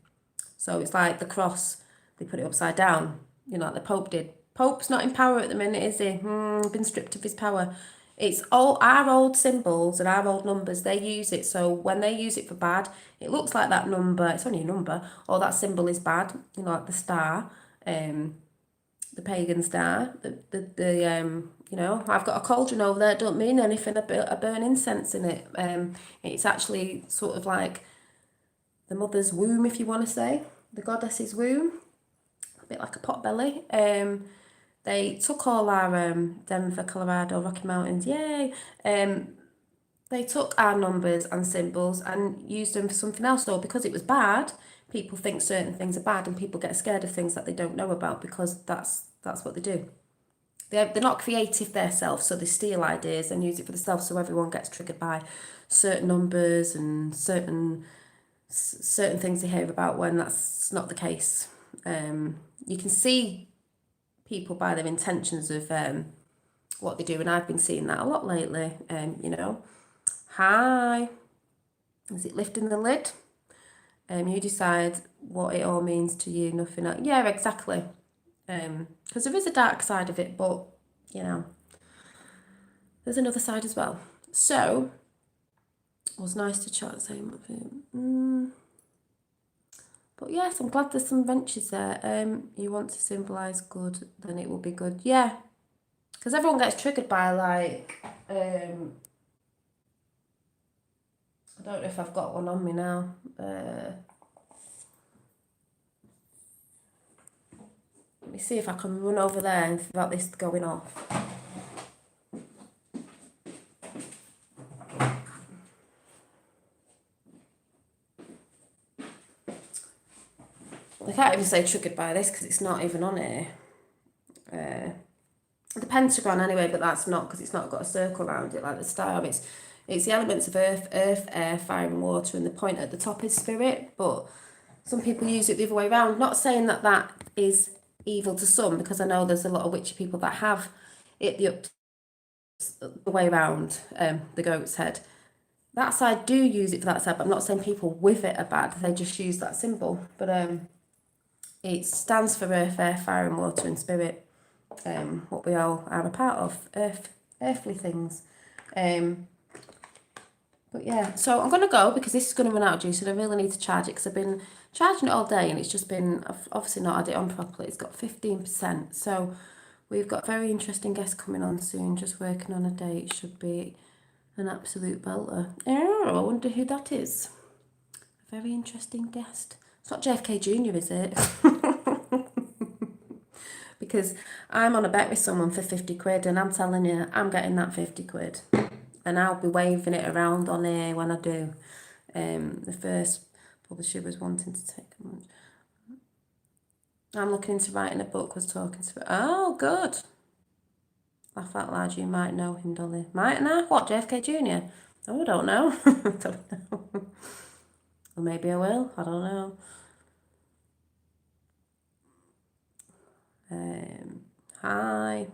So it's like the cross, they put it upside down, you know, like the Pope did. Pope's not in power at the minute, is he? Been stripped of his power. It's all our old symbols and our old numbers, they use it. So when they use it for bad, it looks like that number, it's only a number, or that symbol is bad, you know, like the star, the pagan star, you know, I've got a cauldron over there, it don't mean anything, I burn incense in it. It's actually sort of like the mother's womb, if you want to say, the goddess's womb, a bit like a potbelly. They took all our Denver, Colorado, Rocky Mountains, yay! They took our numbers and symbols and used them for something else. So because it was bad, people think certain things are bad, and people get scared of things that they don't know about, because that's what they do. They're not creative themselves, so they steal ideas and use it for themselves, so everyone gets triggered by certain numbers and certain things they hear about, when that's not the case. You can see people by their intentions of what they do, and I've been seeing that a lot lately. You know, hi, is it lifting the lid? You decide what it all means to you, nothing else. Yeah, exactly. Because there is a dark side of it, but, you know, there's another side as well. So, it was nice to chat same with him. But yes, I'm glad there's some ventures there. You want to symbolise good, then it will be good. Yeah, because everyone gets triggered by, like, I don't know if I've got one on me now. Let me see if I can run over there without this going off. I can't even say triggered by this because it's not even on here. The pentagon anyway, but that's not, because it's not got a circle around it like the star. It's the elements of earth, air, fire and water, and the point at the top is spirit, but some people use it the other way around. Not saying that that is evil to some, because I know there's a lot of witchy people that have it the way around, the goat's head. That side do use it for that side, but I'm not saying people with it are bad. They just use that symbol. But it stands for earth, air, fire and water and spirit. What we all are a part of, earthly things. But yeah, so I'm going to go because this is going to run out of juice and I really need to charge it, because I've been charging it all day and it's just been, I've obviously not had it on properly. It's got 15%. So we've got very interesting guests coming on soon, just working on a date. Should be an absolute belter. Oh, I wonder who that is. A very interesting guest. It's not JFK Jr., is it? Because I'm on a bet with someone for 50 quid and I'm telling you, I'm getting that 50 quid. And I'll be waving it around on here when I do. The first publisher was wanting to take a lunch. I'm looking into writing a book, was talking to... Oh, good. Laugh out loud, you might know him, Dolly. Mightn't I? What, JFK Jr.? Oh, I don't know. I don't know. Or maybe I will. I don't know. Hi.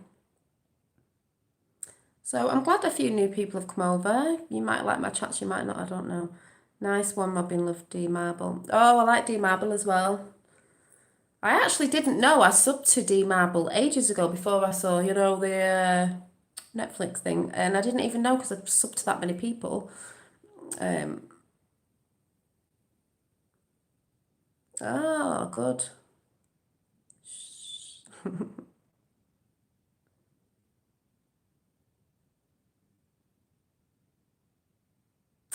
So I'm glad a few new people have come over. You might like my chats, you might not, I don't know. Nice one, Robin, love D Marble. Oh, I like D Marble as well. I actually didn't know I subbed to D Marble ages ago before I saw, you know, the Netflix thing. And I didn't even know because I've subbed to that many people. Oh, good.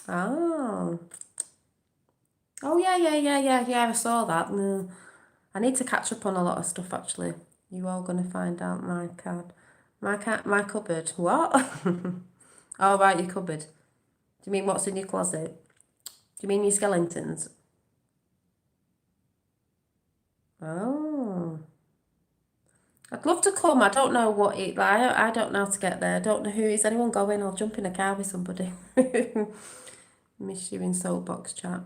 Oh. Oh, yeah, I saw that. No. I need to catch up on a lot of stuff, actually. You all going to find out my card. My cupboard. What? Oh, right, your cupboard. Do you mean what's in your closet? Do you mean your skeletons? Oh. I'd love to come. I don't know what it... I don't know how to get there. I don't know who... Is anyone going? I'll jump in a car with somebody. Miss you in Soapbox chat.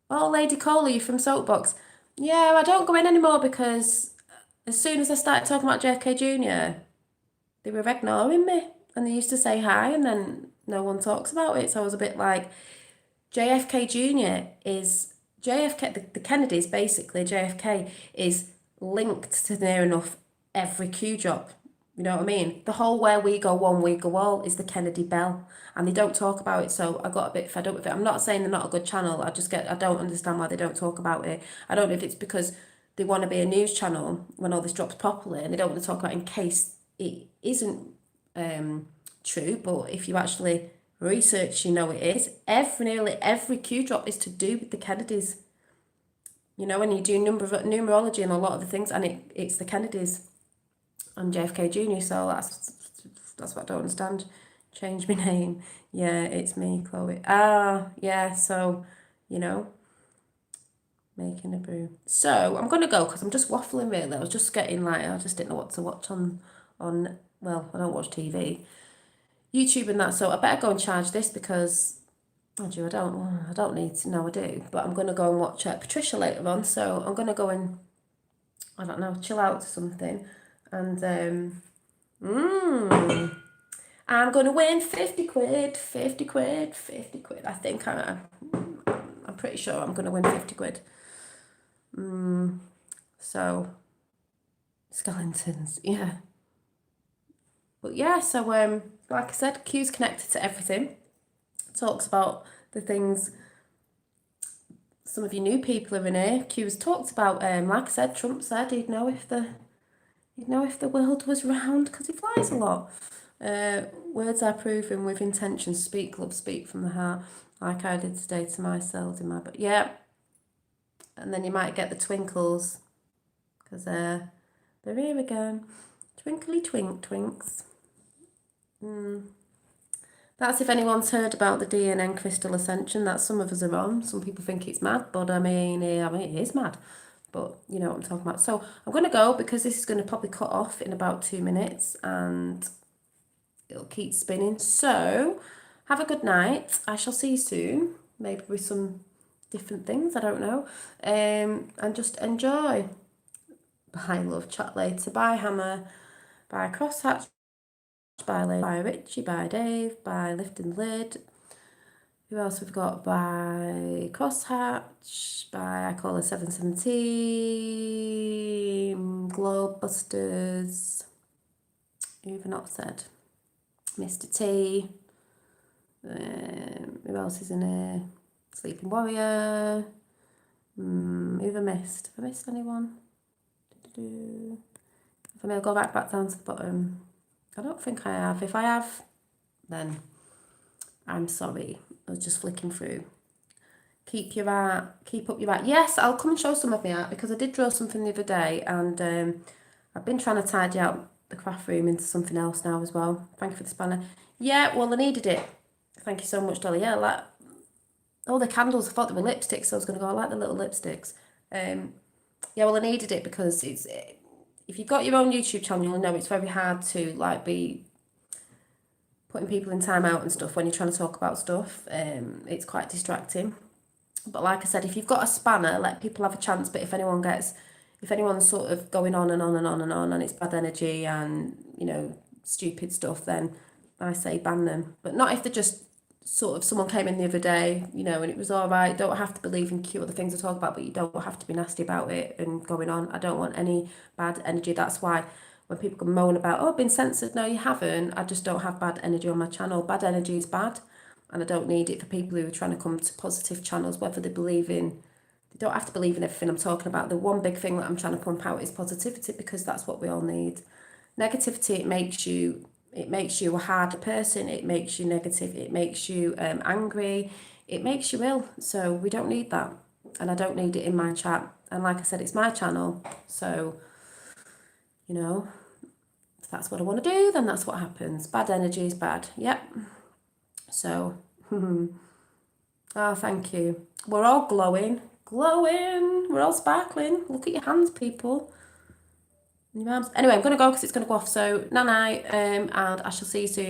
Oh, Lady Cole, are you from Soapbox? Yeah, I don't go in anymore because as soon as I started talking about JFK Jr., they were ignoring me. And they used to say hi and then no one talks about it. So I was a bit like, JFK Jr. is... JFK, the Kennedys, basically, JFK is linked to near enough every Q drop. You know what I mean? The whole where we go one, we go all is the Kennedy Bell. And they don't talk about it, so I got a bit fed up with it. I'm not saying they're not a good channel. I don't understand why they don't talk about it. I don't know if it's because they want to be a news channel when all this drops properly and they don't want to talk about it in case it isn't true. But if you actually research, you know it is. Nearly every Q drop is to do with the Kennedys. You know, when you do numerology and a lot of the things, and it's the Kennedys and JFK Jr. So that's what I don't understand. Change my name. Yeah, it's me, Chloe. Ah, yeah. So, you know, Making a brew. So I'm going to go because I'm just waffling really. I was just getting like, I just didn't know what to watch on, well, I don't watch TV. YouTube and that, so I better go and charge this because I don't need to, no I do, but I'm going to go and watch Patricia later on, so I'm going to go and, I don't know, chill out to something, and I'm going to win 50 quid, 50 quid, 50 quid, I think I'm pretty sure I'm going to win 50 quid. So, skeletons, yeah. But yeah, so like I said, Q's connected to everything. Talks about the things some of you new people are in here. Q's talked about, like I said, Trump said he'd know if the world was round because he flies a lot. Words are proven with intention. Speak, love, speak from the heart, like I did today to myself in my. But yeah, and then you might get the twinkles because they're here again. Twinkly twinks. That's if anyone's heard about the DNN crystal ascension. That some of us are on. Some people think it's mad, but I mean it is mad. But you know what I'm talking about. So I'm going to go because this is going to probably cut off in about 2 minutes and it'll keep spinning. So have a good night. I shall see you soon. Maybe with some different things. I don't know. And just enjoy. Bye, love. Chat later. Bye, Hammer. Bye, Crosshatch. Bye, Lady. Bye, Richie. Bye, Dave. Bye, Lifting the Lid. Who else we've got? By Crosshatch, by I Call Her 717, Globebusters, who have I not said? Mr. T, who else is in here? Sleeping Warrior, who have I missed? Have I missed anyone? If I may go back down to the bottom, I don't think I have. If I have, then I'm sorry. I was just flicking through. Keep up your art. Yes, I'll come and show some of my art because I did draw something the other day and I've been trying to tidy out the craft room into something else now as well. Thank you for the spanner. Yeah, well, I needed it. Thank you so much, Dolly. Yeah, like, all the candles, I thought they were lipsticks, so I was going to go, I like the little lipsticks. Yeah, well, I needed it because it's, if you've got your own YouTube channel, you'll know it's very hard to, like, be putting people in time out and stuff when you're trying to talk about stuff. It's quite distracting. But like I said, if you've got a spanner, let people have a chance. But if anyone's sort of going on and on and on and on and it's bad energy and, you know, stupid stuff, then I say ban them. But not if they're just sort of, someone came in the other day, you know, and it was all right. Don't have to believe in Q or the things I talk about, but you don't have to be nasty about it and going on. I don't want any bad energy. That's why when people can moan about, oh, I've been censored. No, you haven't. I just don't have bad energy on my channel. Bad energy is bad. And I don't need it for people who are trying to come to positive channels, whether they don't have to believe in everything I'm talking about. The one big thing that I'm trying to pump out is positivity because that's what we all need. Negativity, it makes you a harder person, it makes you negative, it makes you angry, it makes you ill. So we don't need that. And I don't need it in my chat. And like I said, it's my channel. So, you know, if that's what I want to do, then that's what happens. Bad energy is bad. Yep. So, oh, thank you. We're all glowing. We're all sparkling. Look at your hands, people. Your arms. Anyway, I'm going to go because it's going to go off. So, night, and I shall see you soon.